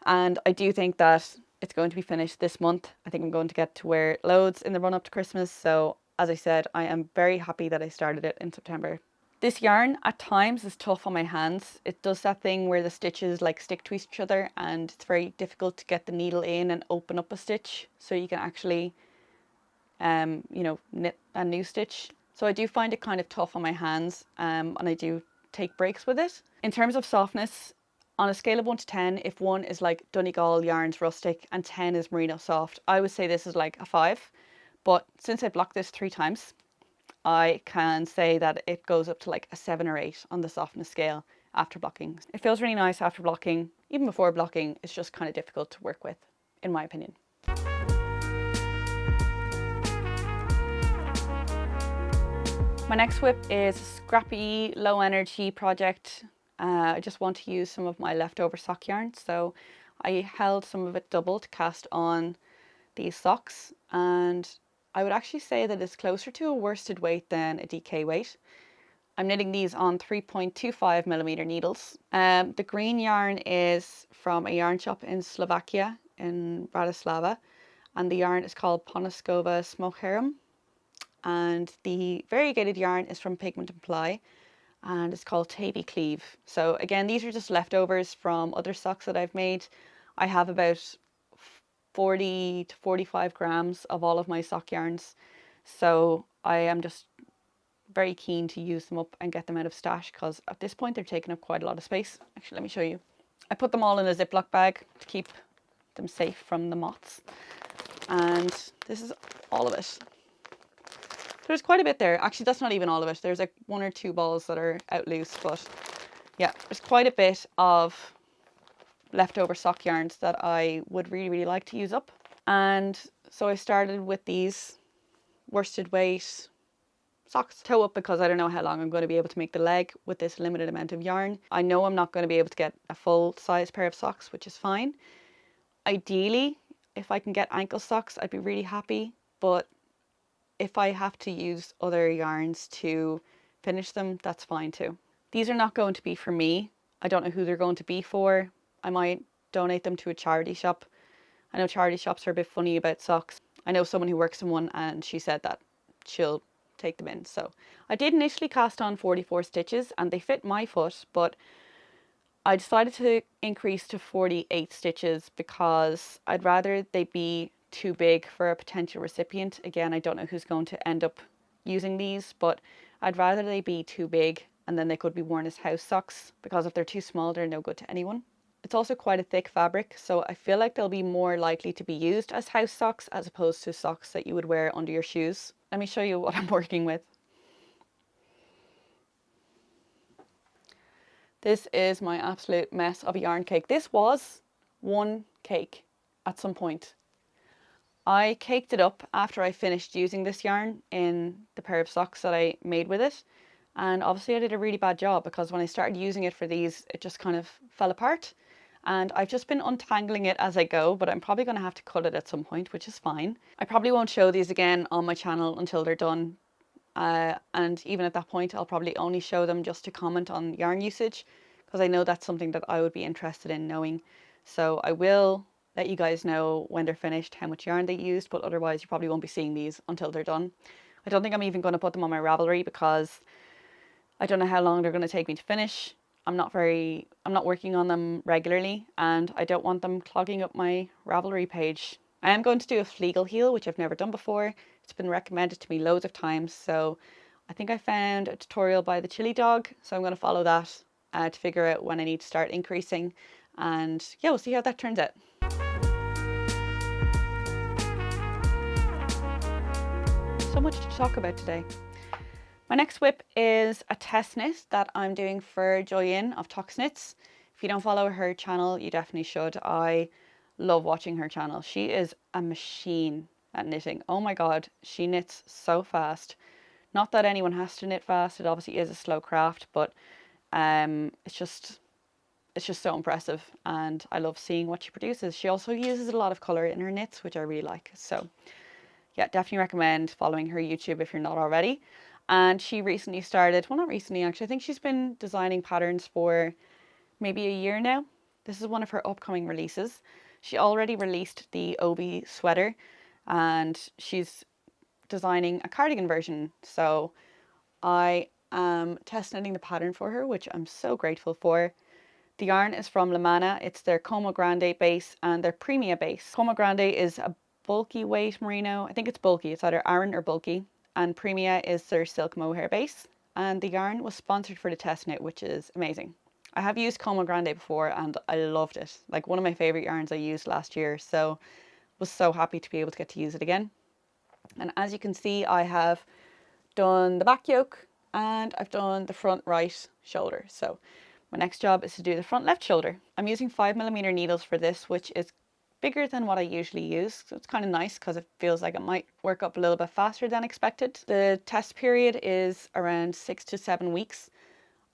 and I do think that it's going to be finished this month. I think I'm going to get to wear loads in the run up to Christmas, so as I said, I am very happy that I started it in September. This yarn at times is tough on my hands. It does that thing where the stitches like stick to each other, and it's very difficult to get the needle in and open up a stitch so you can actually, knit a new stitch. So I do find it kind of tough on my hands, and I do take breaks with it. In terms of softness, on a scale of 1 to 10, if 1 is like Donegal yarns rustic and 10 is merino soft, I would say this is like a 5. But since I blocked this 3 times, I can say that it goes up to like a 7 or 8 on the softness scale after blocking. It feels really nice after blocking. Even before blocking, it's just kind of difficult to work with, in my opinion. My next whip is a scrappy low energy project. I just want to use some of my leftover sock yarn. So I held some of it double to cast on these socks, and I would actually say that it's closer to a worsted weight than a DK weight. I'm knitting these on 3.25mm needles. The green yarn is from a yarn shop in Slovakia, in Bratislava, and the yarn is called Ponoskova Smokerum. And the variegated yarn is from Pigment and Ply, and it's called Tabby Cleave. So again, these are just leftovers from other socks that I've made. I have about 40 to 45 grams of all of my sock yarns, so I am just very keen to use them up and get them out of stash, because at this point they're taking up quite a lot of space. Actually, let me show you. I put them all in a Ziploc bag to keep them safe from the moths, and this is all of it. There's quite a bit there. Actually, that's not even all of it. There's like 1 or 2 balls that are out loose, but yeah, there's quite a bit of leftover sock yarns that I would really, really like to use up. And so I started with these worsted weight socks. Toe up, because I don't know how long I'm going to be able to make the leg with this limited amount of yarn. I know I'm not going to be able to get a full size pair of socks, which is fine. Ideally, if I can get ankle socks, I'd be really happy, but if I have to use other yarns to finish them, that's fine too. These are not going to be for me. I don't know who they're going to be for. I might donate them to a charity shop. I know charity shops are a bit funny about socks. I know someone who works in one, and she said that she'll take them in. So I did initially cast on 44 stitches and they fit my foot, but I decided to increase to 48 stitches because I'd rather they be too big for a potential recipient. Again, I don't know who's going to end up using these, but I'd rather they be too big and then they could be worn as house socks, because if they're too small, they're no good to anyone. It's also quite a thick fabric, so I feel like they'll be more likely to be used as house socks as opposed to socks that you would wear under your shoes. Let me show you what I'm working with. This is my absolute mess of a yarn cake. This was one cake at some point. I caked it up after I finished using this yarn in the pair of socks that I made with it. And obviously I did a really bad job, because when I started using it for these, it just kind of fell apart. And I've just been untangling it as I go, but I'm probably going to have to cut it at some point, which is fine. I probably won't show these again on my channel until they're done. And even at that point, I'll probably only show them just to comment on yarn usage, because I know that's something that I would be interested in knowing. So I will let you guys know when they're finished how much yarn they used, but otherwise you probably won't be seeing these until they're done. I don't think I'm even going to put them on my Ravelry because I don't know how long they're going to take me to finish. I'm not working on them regularly, and I don't want them clogging up my Ravelry page. I am going to do a Fleagle heel, which I've never done before. It's been recommended to me loads of times, so I think I found a tutorial by the Chili Dog, so I'm going to follow that to figure out when I need to start increasing, and yeah, we'll see how that turns out. So much to talk about today. My next whip is a test knit that I'm doing for Joyin of Tox Knits. If you don't follow her channel, you definitely should. I love watching her channel. She is a machine at knitting. Oh my god, she knits so fast. Not that anyone has to knit fast, it obviously is a slow craft, but it's just so impressive, and I love seeing what she produces. She also uses a lot of colour in her knits, which I really like. So yeah, definitely recommend following her YouTube if you're not already. And she recently started, well, not recently actually, I think she's been designing patterns for maybe a year now. This is one of her upcoming releases. She already released the Ovie sweater, and she's designing a cardigan version. So I am test knitting the pattern for her, which I'm so grateful for. The yarn is from Lamana. It's their Como Grande base and their Premia base. Como Grande is a bulky weight merino. I think it's bulky. It's either Aran or bulky. And Premia is their silk mohair base. And the yarn was sponsored for the test knit, which is amazing. I have used Como Grande before and I loved it. Like one of my favorite yarns I used last year. So was so happy to be able to get to use it again. And as you can see, I have done the back yoke and I've done the front right shoulder. So my next job is to do the front left shoulder. I'm using 5mm needles for this, which is bigger than what I usually use. So it's kind of nice because it feels like it might work up a little bit faster than expected. The test period is around 6 to 7 weeks.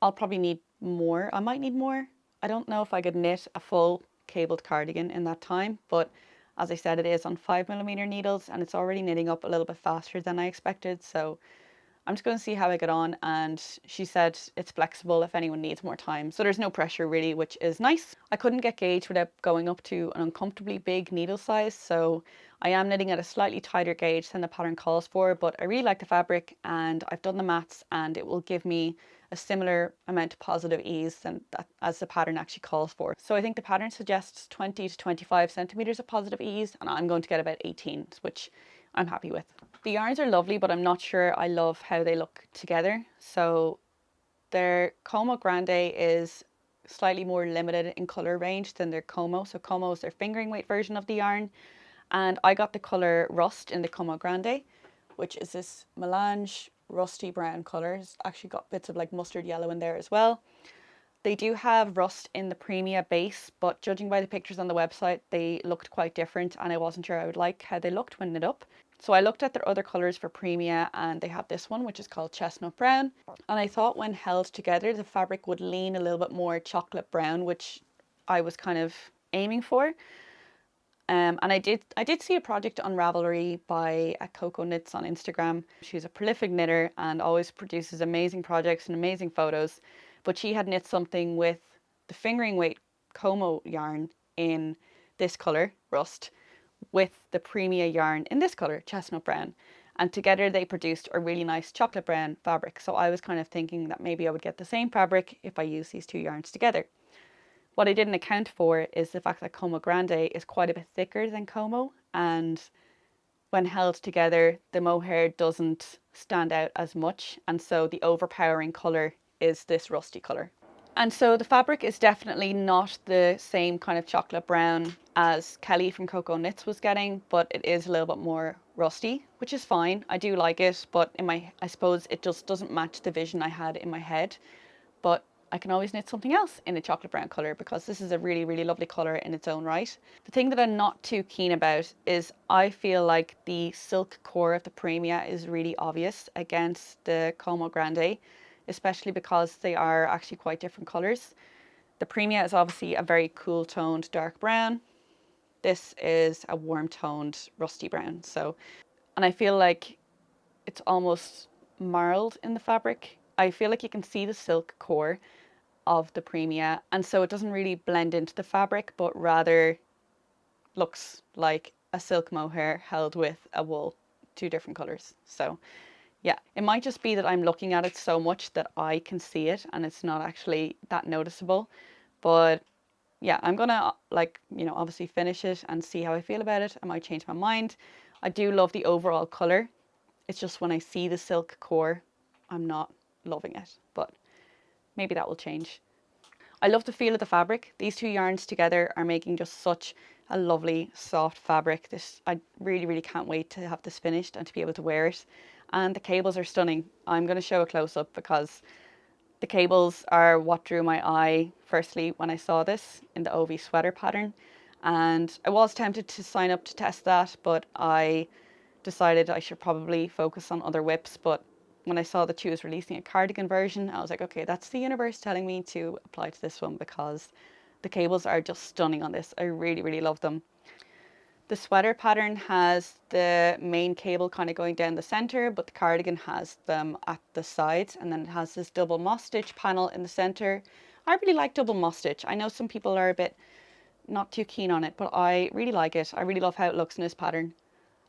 I'll probably need more. I might need more. I don't know if I could knit a full cabled cardigan in that time, but as I said, it is on 5mm needles and it's already knitting up a little bit faster than I expected. So I'm just going to see how I get on, and she said it's flexible if anyone needs more time. So there's no pressure really, which is nice. I couldn't get gauge without going up to an uncomfortably big needle size, so I am knitting at a slightly tighter gauge than the pattern calls for, but I really like the fabric and I've done the maths and it will give me a similar amount of positive ease than that as the pattern actually calls for. So I think the pattern suggests 20 to 25 centimeters of positive ease, and I'm going to get about 18, which I'm happy with. The yarns are lovely, but I'm not sure I love how they look together. So their Como Grande is slightly more limited in colour range than their Como. So Como is their fingering weight version of the yarn. And I got the colour Rust in the Como Grande, which is this melange rusty brown colour. It's actually got bits of like mustard yellow in there as well. They do have rust in the Premia base, but judging by the pictures on the website, they looked quite different and I wasn't sure I would like how they looked when knit up. So I looked at their other colours for Premia and they have this one, which is called Chestnut Brown. And I thought when held together, the fabric would lean a little bit more chocolate brown, which I was kind of aiming for. And I did see a project on Ravelry by Coco Knits on Instagram. She's a prolific knitter and always produces amazing projects and amazing photos. But she had knit something with the fingering weight Como yarn in this colour, Rust, with the Premia yarn in this colour, Chestnut Brown. And together they produced a really nice chocolate brown fabric. So I was kind of thinking that maybe I would get the same fabric if I use these two yarns together. What I didn't account for is the fact that Como Grande is quite a bit thicker than Como, and when held together the mohair doesn't stand out as much, and so the overpowering colour is this rusty colour. And so the fabric is definitely not the same kind of chocolate brown as Kelly from Coco Knits was getting, but it is a little bit more rusty, which is fine. I do like it, but I suppose it just doesn't match the vision I had in my head. But I can always knit something else in a chocolate brown colour because this is a really, really lovely colour in its own right. The thing that I'm not too keen about is I feel like the silk core of the Premia is really obvious against the Como Grande, especially because they are actually quite different colours. The Premia is obviously a very cool toned dark brown. This is a warm toned rusty brown. And I feel like it's almost marled in the fabric. I feel like you can see the silk core of the premia, and so it doesn't really blend into the fabric, but rather looks like a silk mohair held with a wool, two different colors. So yeah, it might just be that I'm looking at it so much that I can see it and it's not actually that noticeable. But yeah, I'm gonna, like, you know, obviously finish it and see how I feel about it. I might change my mind. I do love the overall color. It's just when I see the silk core, I'm not loving it, but maybe that will change. I love the feel of the fabric. These two yarns together are making just such a lovely soft fabric. I really, really can't wait to have this finished and to be able to wear it. And the cables are stunning. I'm going to show a close-up because the cables are what drew my eye firstly when I saw this in the Ovie sweater pattern. And I was tempted to sign up to test that, but I decided I should probably focus on other whips. But when I saw that she was releasing a cardigan version, I was like, okay, that's the universe telling me to apply to this one, because the cables are just stunning on this. I really, really love them. The sweater pattern has the main cable kind of going down the center, but the cardigan has them at the sides, and then it has this double moss stitch panel in the center. I really like double moss stitch. I know some people are a bit not too keen on it, but I really like it. I really love how it looks in this pattern.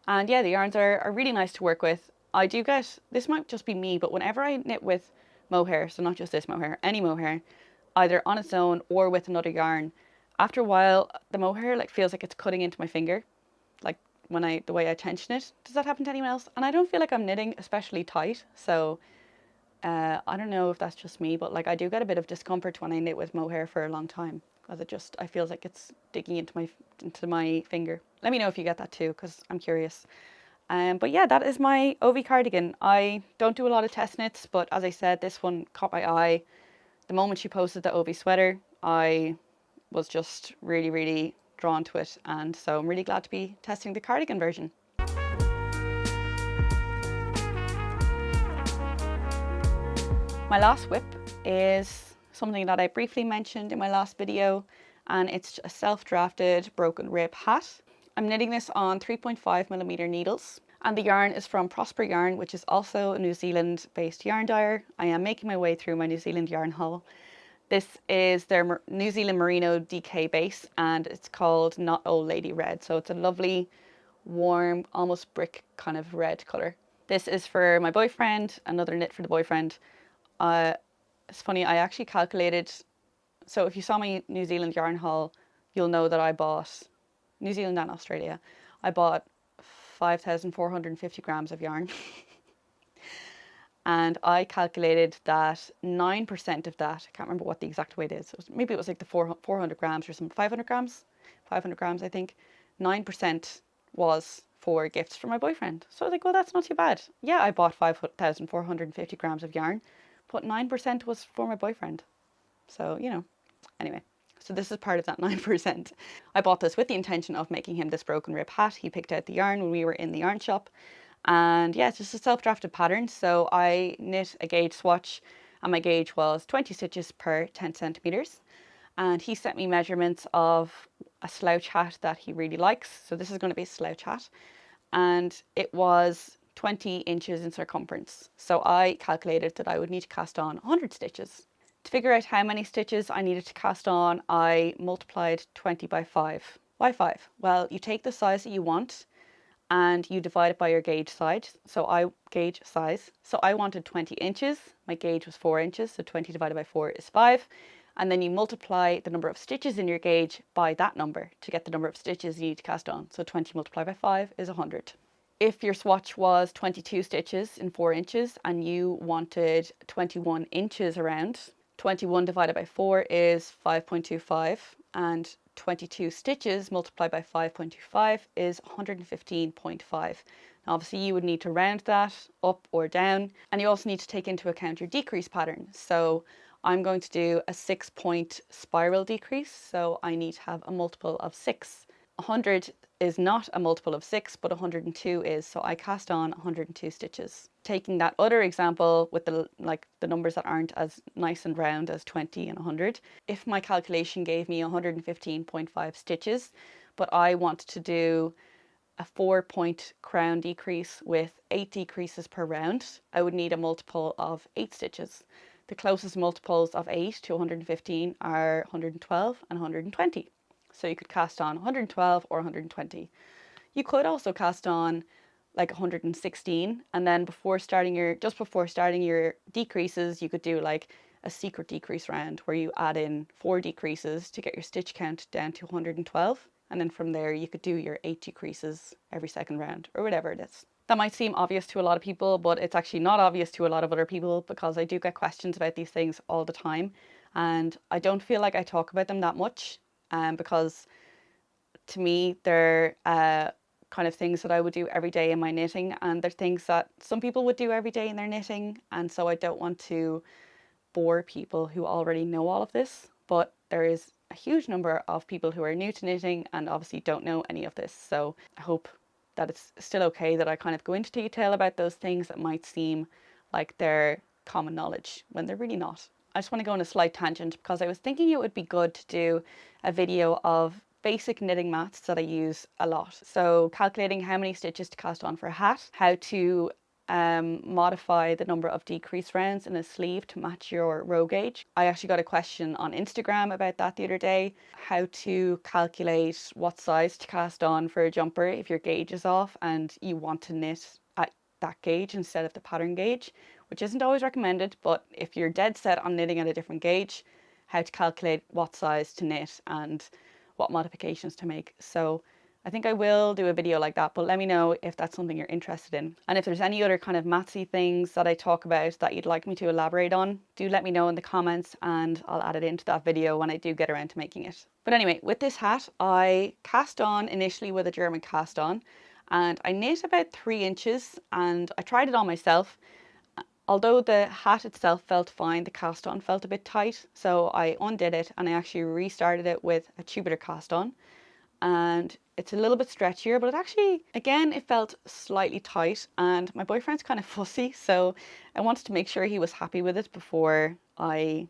And yeah, the yarns are really nice to work with. I do get, this might just be me, but whenever I knit with mohair, so not just this mohair, any mohair, either on its own or with another yarn, after a while, the mohair like feels like it's cutting into my finger, like when the way I tension it. Does that happen to anyone else? And I don't feel like I'm knitting especially tight, so I don't know if that's just me, but like I do get a bit of discomfort when I knit with mohair for a long time, because I feel like it's digging into my finger. Let me know if you get that too, because I'm curious. But yeah, that is my Ovie cardigan. I don't do a lot of test knits, but as I said, this one caught my eye. The moment she posted the Ovie sweater, I was just really, really drawn to it. And so I'm really glad to be testing the cardigan version. My last whip is something that I briefly mentioned in my last video, and it's a self-drafted broken rib hat. I'm knitting this on 3.5mm needles, and the yarn is from Prosper Yarn, which is also a New Zealand based yarn dyer. I am making my way through my New Zealand yarn haul. This is their New Zealand Merino DK base, and it's called Not Old Lady Red. So it's a lovely, warm, almost brick kind of red colour. This is for my boyfriend, another knit for the boyfriend. It's funny, I actually calculated, so if you saw my New Zealand yarn haul, you'll know that I bought, New Zealand and Australia, I bought 5,450 grams of yarn. And I calculated that 9% of that, I can't remember what the exact weight is, maybe it was like the 400 grams or something, 500 grams? 500 grams, I think. 9% was for gifts for my boyfriend. So I was like, well, that's not too bad. Yeah, I bought 5,450 grams of yarn, but 9% was for my boyfriend. So, you know, anyway. So this is part of that 9%. I bought this with the intention of making him this broken rib hat. He picked out the yarn when we were in the yarn shop. And yeah, it's just a self-drafted pattern. So I knit a gauge swatch, and my gauge was 20 stitches per 10 centimeters. And he sent me measurements of a slouch hat that he really likes. So this is going to be a slouch hat. And it was 20 inches in circumference. So I calculated that I would need to cast on 100 stitches. To figure out how many stitches I needed to cast on, I multiplied 20 by 5. Why 5? Well, you take the size that you want and you divide it by your gauge size. So I wanted 20 inches. My gauge was 4 inches, so 20 divided by 4 is 5. And then you multiply the number of stitches in your gauge by that number to get the number of stitches you need to cast on. So 20 multiplied by 5 is 100. If your swatch was 22 stitches in 4 inches and you wanted 21 inches around, 21 divided by 4 is 5.25, and 22 stitches multiplied by 5.25 is 115.5. Now obviously you would need to round that up or down, and you also need to take into account your decrease pattern. So I'm going to do a 6-point spiral decrease, so I need to have a multiple of 6. 100 is not a multiple of 6, but 102 is, so I cast on 102 stitches. Taking that other example with the numbers that aren't as nice and round as 20 and 100, if my calculation gave me 115.5 stitches, but I want to do a 4-point crown decrease with 8 decreases per round, I would need a multiple of 8 stitches. The closest multiples of 8 to 115 are 112 and 120. So you could cast on 112 or 120. You could also cast on like 116, and then just before starting your decreases, you could do like a secret decrease round where you add in 4 decreases to get your stitch count down to 112. And then from there, you could do your 8 decreases every second round or whatever it is. That might seem obvious to a lot of people, but it's actually not obvious to a lot of other people because I do get questions about these things all the time. And I don't feel like I talk about them that much because to me, they're kind of things that I would do every day in my knitting. And they're things that some people would do every day in their knitting. And so I don't want to bore people who already know all of this. But there is a huge number of people who are new to knitting and obviously don't know any of this. So I hope that it's still okay that I kind of go into detail about those things that might seem like they're common knowledge when they're really not. I just want to go on a slight tangent because I was thinking it would be good to do a video of basic knitting maths that I use a lot. So calculating how many stitches to cast on for a hat, how to modify the number of decrease rounds in a sleeve to match your row gauge. I actually got a question on Instagram about that the other day. How to calculate what size to cast on for a jumper if your gauge is off and you want to knit at that gauge instead of the pattern gauge, which isn't always recommended, but if you're dead set on knitting at a different gauge, how to calculate what size to knit and what modifications to make. So I think I will do a video like that, but let me know if that's something you're interested in. And if there's any other kind of mathsy things that I talk about that you'd like me to elaborate on, do let me know in the comments and I'll add it into that video when I do get around to making it. But anyway, with this hat, I cast on initially with a German cast on and I knit about 3 inches and I tried it on myself. Although the hat itself felt fine, the cast on felt a bit tight. So I undid it and I actually restarted it with a tubular cast on. And it's a little bit stretchier, but it actually, again, it felt slightly tight and my boyfriend's kind of fussy. So I wanted to make sure he was happy with it before I,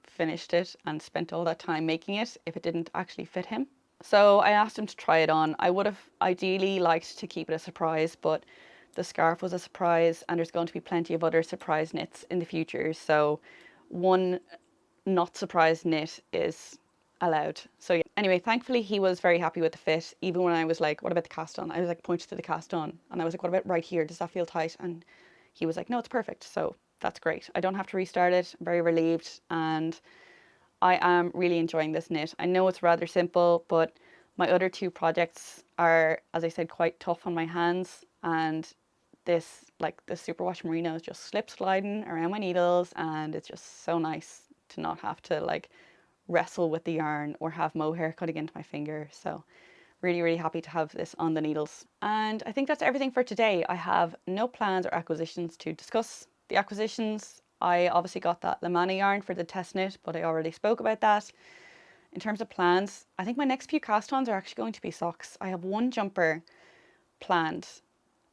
finished it and spent all that time making it if it didn't actually fit him. So I asked him to try it on. I would have ideally liked to keep it a surprise, but the scarf was a surprise and there's going to be plenty of other surprise knits in the future. So one not surprise knit is allowed. So yeah. Anyway, thankfully he was very happy with the fit. Even when I was like, what about the cast on? I was like, pointed to the cast on and I was like, what about right here? Does that feel tight? And he was like, no, it's perfect. So that's great. I don't have to restart it. I'm very relieved and I am really enjoying this knit. I know it's rather simple, but my other 2 projects are, as I said, quite tough on my hands. And this, like the superwash merino, is just slip sliding around my needles and it's just so nice to not have to like wrestle with the yarn or have mohair cutting into my finger. So really, really happy to have this on the needles. And I think that's everything for today. I have no plans or acquisitions to discuss. The acquisitions, I obviously got that Lamana yarn for the test knit, but I already spoke about that. In terms of plans, I think my next few cast-ons are actually going to be socks. I have 1 jumper planned,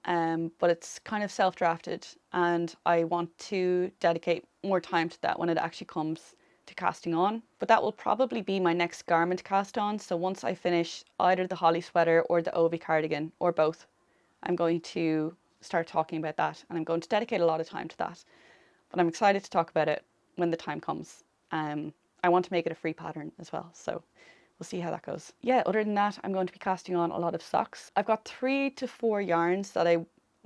but it's kind of self-drafted and I want to dedicate more time to that when it actually comes to casting on. But that will probably be my next garment cast on. So once I finish either the holly sweater or the Ovie cardigan or both, I'm going to start talking about that and I'm going to dedicate a lot of time to that. But I'm excited to talk about it when the time comes. I want to make it a free pattern as well, so we'll see how that goes. Yeah, other than that, I'm going to be casting on a lot of socks. I've got 3 to 4 yarns that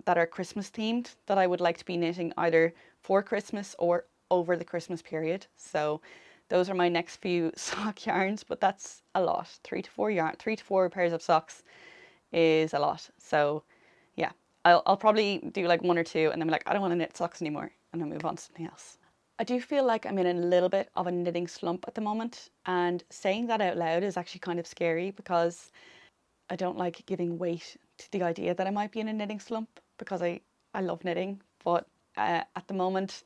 are Christmas themed that I would like to be knitting either for Christmas or over the Christmas period. So those are my next few sock yarns, but that's a lot. 3 to 4 pairs of socks is a lot. So yeah, I'll probably do like 1 or 2 and then be like, I don't want to knit socks anymore, and then move on to something else. I do feel like I'm in a little bit of a knitting slump at the moment, and saying that out loud is actually kind of scary because I don't like giving weight to the idea that I might be in a knitting slump because I love knitting, but at the moment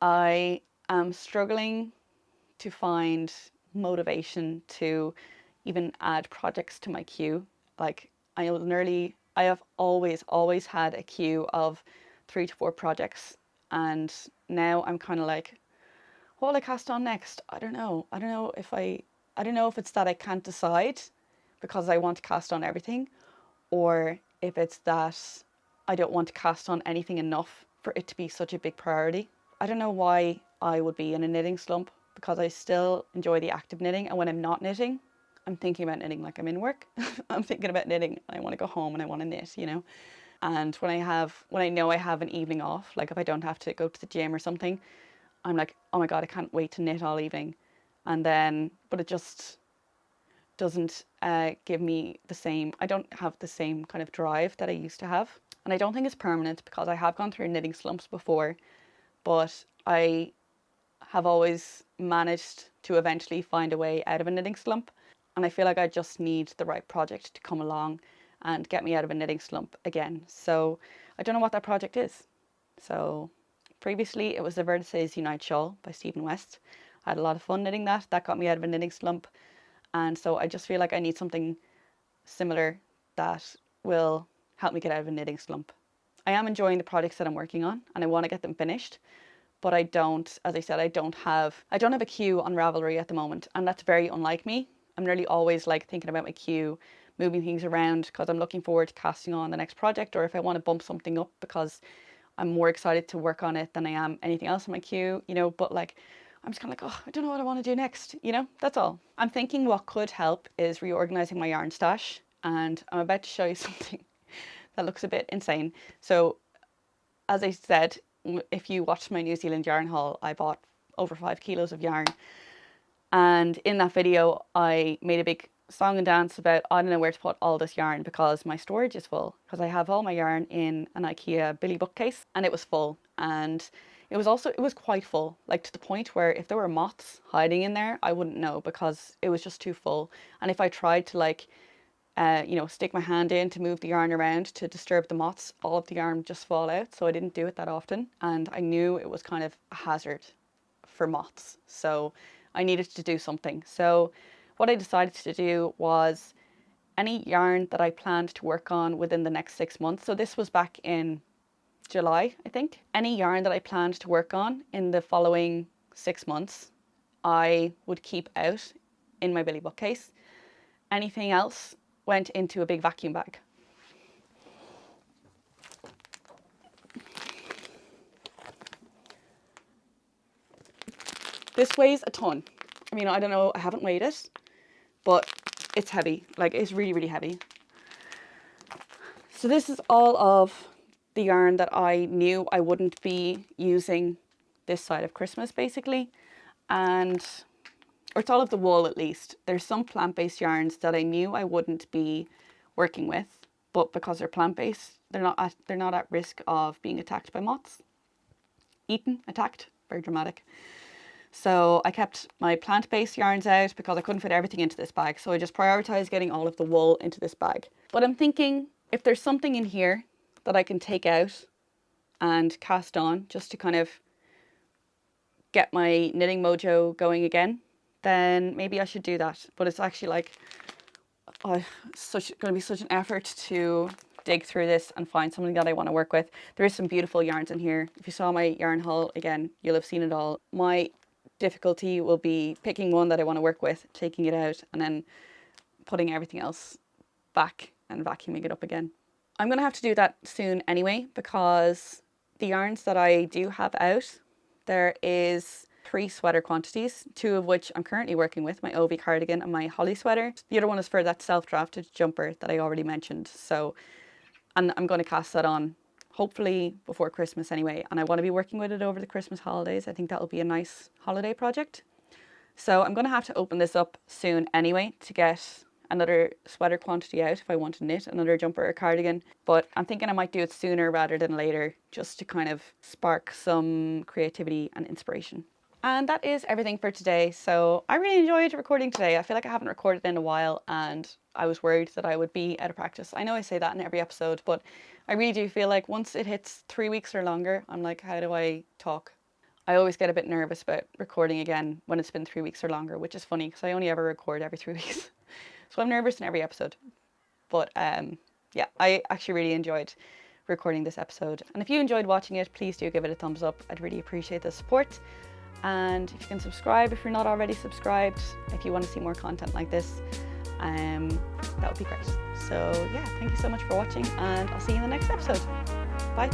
I am struggling to find motivation to even add projects to my queue. Like I have always had a queue of 3 to 4 projects, and now I'm kind of like, what will I cast on next? I don't know if it's that I can't decide because I want to cast on everything, or if it's that I don't want to cast on anything enough for it to be such a big priority. I don't know why I would be in a knitting slump, because I still enjoy the act of knitting, and when I'm not knitting, I'm thinking about knitting like I'm in work. I'm thinking about knitting and I want to go home and I want to knit, you know. And when I know I have an evening off, like if I don't have to go to the gym or something, I'm like, oh my God, I can't wait to knit all evening. And then, but it just doesn't give me the same, I don't have the same kind of drive that I used to have. And I don't think it's permanent, because I have gone through knitting slumps before, but I have always managed to eventually find a way out of a knitting slump. And I feel like I just need the right project to come along and get me out of a knitting slump again. So I don't know what that project is. So previously it was the Vertices Unite Shawl by Stephen West. I had a lot of fun knitting that. That got me out of a knitting slump. And so I just feel like I need something similar that will help me get out of a knitting slump. I am enjoying the projects that I'm working on and I want to get them finished. But I don't, as I said, I don't have a queue on Ravelry at the moment. And that's very unlike me. I'm nearly always like thinking about my queue, moving things around because I'm looking forward to casting on the next project, or if I want to bump something up because I'm more excited to work on it than I am anything else in my queue, you know. But like, I'm just kind of like, oh, I don't know what I want to do next, you know, that's all. I'm thinking what could help is reorganizing my yarn stash, and I'm about to show you something that looks a bit insane. So as I said, if you watched my New Zealand yarn haul, I bought over 5 kilos of yarn. And in that video, I made a big song and dance about, I don't know where to put all this yarn because my storage is full. Because I have all my yarn in an IKEA Billy bookcase, and it was full. And it was quite full, like to the point where if there were moths hiding in there, I wouldn't know because it was just too full. And if I tried to like, you know, stick my hand in to move the yarn around to disturb the moths, all of the yarn would just fall out. So I didn't do it that often. And I knew it was kind of a hazard for moths. So I needed to do something. So what I decided to do was any yarn that I planned to work on within the next 6 months. So this was back in July, I think. Any yarn that I planned to work on in the following 6 months, I would keep out in my Billy bookcase. Anything else went into a big vacuum bag. This weighs a ton. I mean, I don't know, I haven't weighed it, but it's heavy. Like, it's really, really heavy. So this is all of the yarn that I knew I wouldn't be using this side of Christmas, basically. Or it's all of the wool, at least. There's some plant-based yarns that I knew I wouldn't be working with, but because they're plant-based, they're not at risk of being attacked by moths. Eaten, attacked, very dramatic. So I kept my plant-based yarns out because I couldn't fit everything into this bag. So I just prioritized getting all of the wool into this bag. But I'm thinking if there's something in here that I can take out and cast on just to kind of get my knitting mojo going again, then maybe I should do that. But it's actually like, oh, it's going to be such an effort to dig through this and find something that I want to work with. There is some beautiful yarns in here. If you saw my yarn haul, again, you'll have seen it all. My difficulty will be picking one that I want to work with, taking it out, and then putting everything else back and vacuuming it up again. I'm going to have to do that soon anyway, because the yarns that I do have out, there is 3 sweater quantities, 2 of which I'm currently working with, my Ovie cardigan and my holly sweater. The other one is for that self-drafted jumper that I already mentioned. So, and I'm going to cast that on hopefully before Christmas anyway, and I want to be working with it over the Christmas holidays. I think that will be a nice holiday project. So I'm going to have to open this up soon anyway to get another sweater quantity out if I want to knit another jumper or cardigan. But I'm thinking I might do it sooner rather than later, just to kind of spark some creativity and inspiration. And that is everything for today. So I really enjoyed recording today. I feel like I haven't recorded in a while and I was worried that I would be out of practice. I know I say that in every episode, but I really do feel like once it hits 3 weeks or longer, I'm like, how do I talk? I always get a bit nervous about recording again when it's been 3 weeks or longer, which is funny because I only ever record every 3 weeks. So I'm nervous in every episode. But yeah, I actually really enjoyed recording this episode. And if you enjoyed watching it, please do give it a thumbs up. I'd really appreciate the support. And if you can subscribe if you're not already subscribed, if you want to see more content like this. that would be great. So yeah, thank you so much for watching, and I'll see you in the next episode. Bye.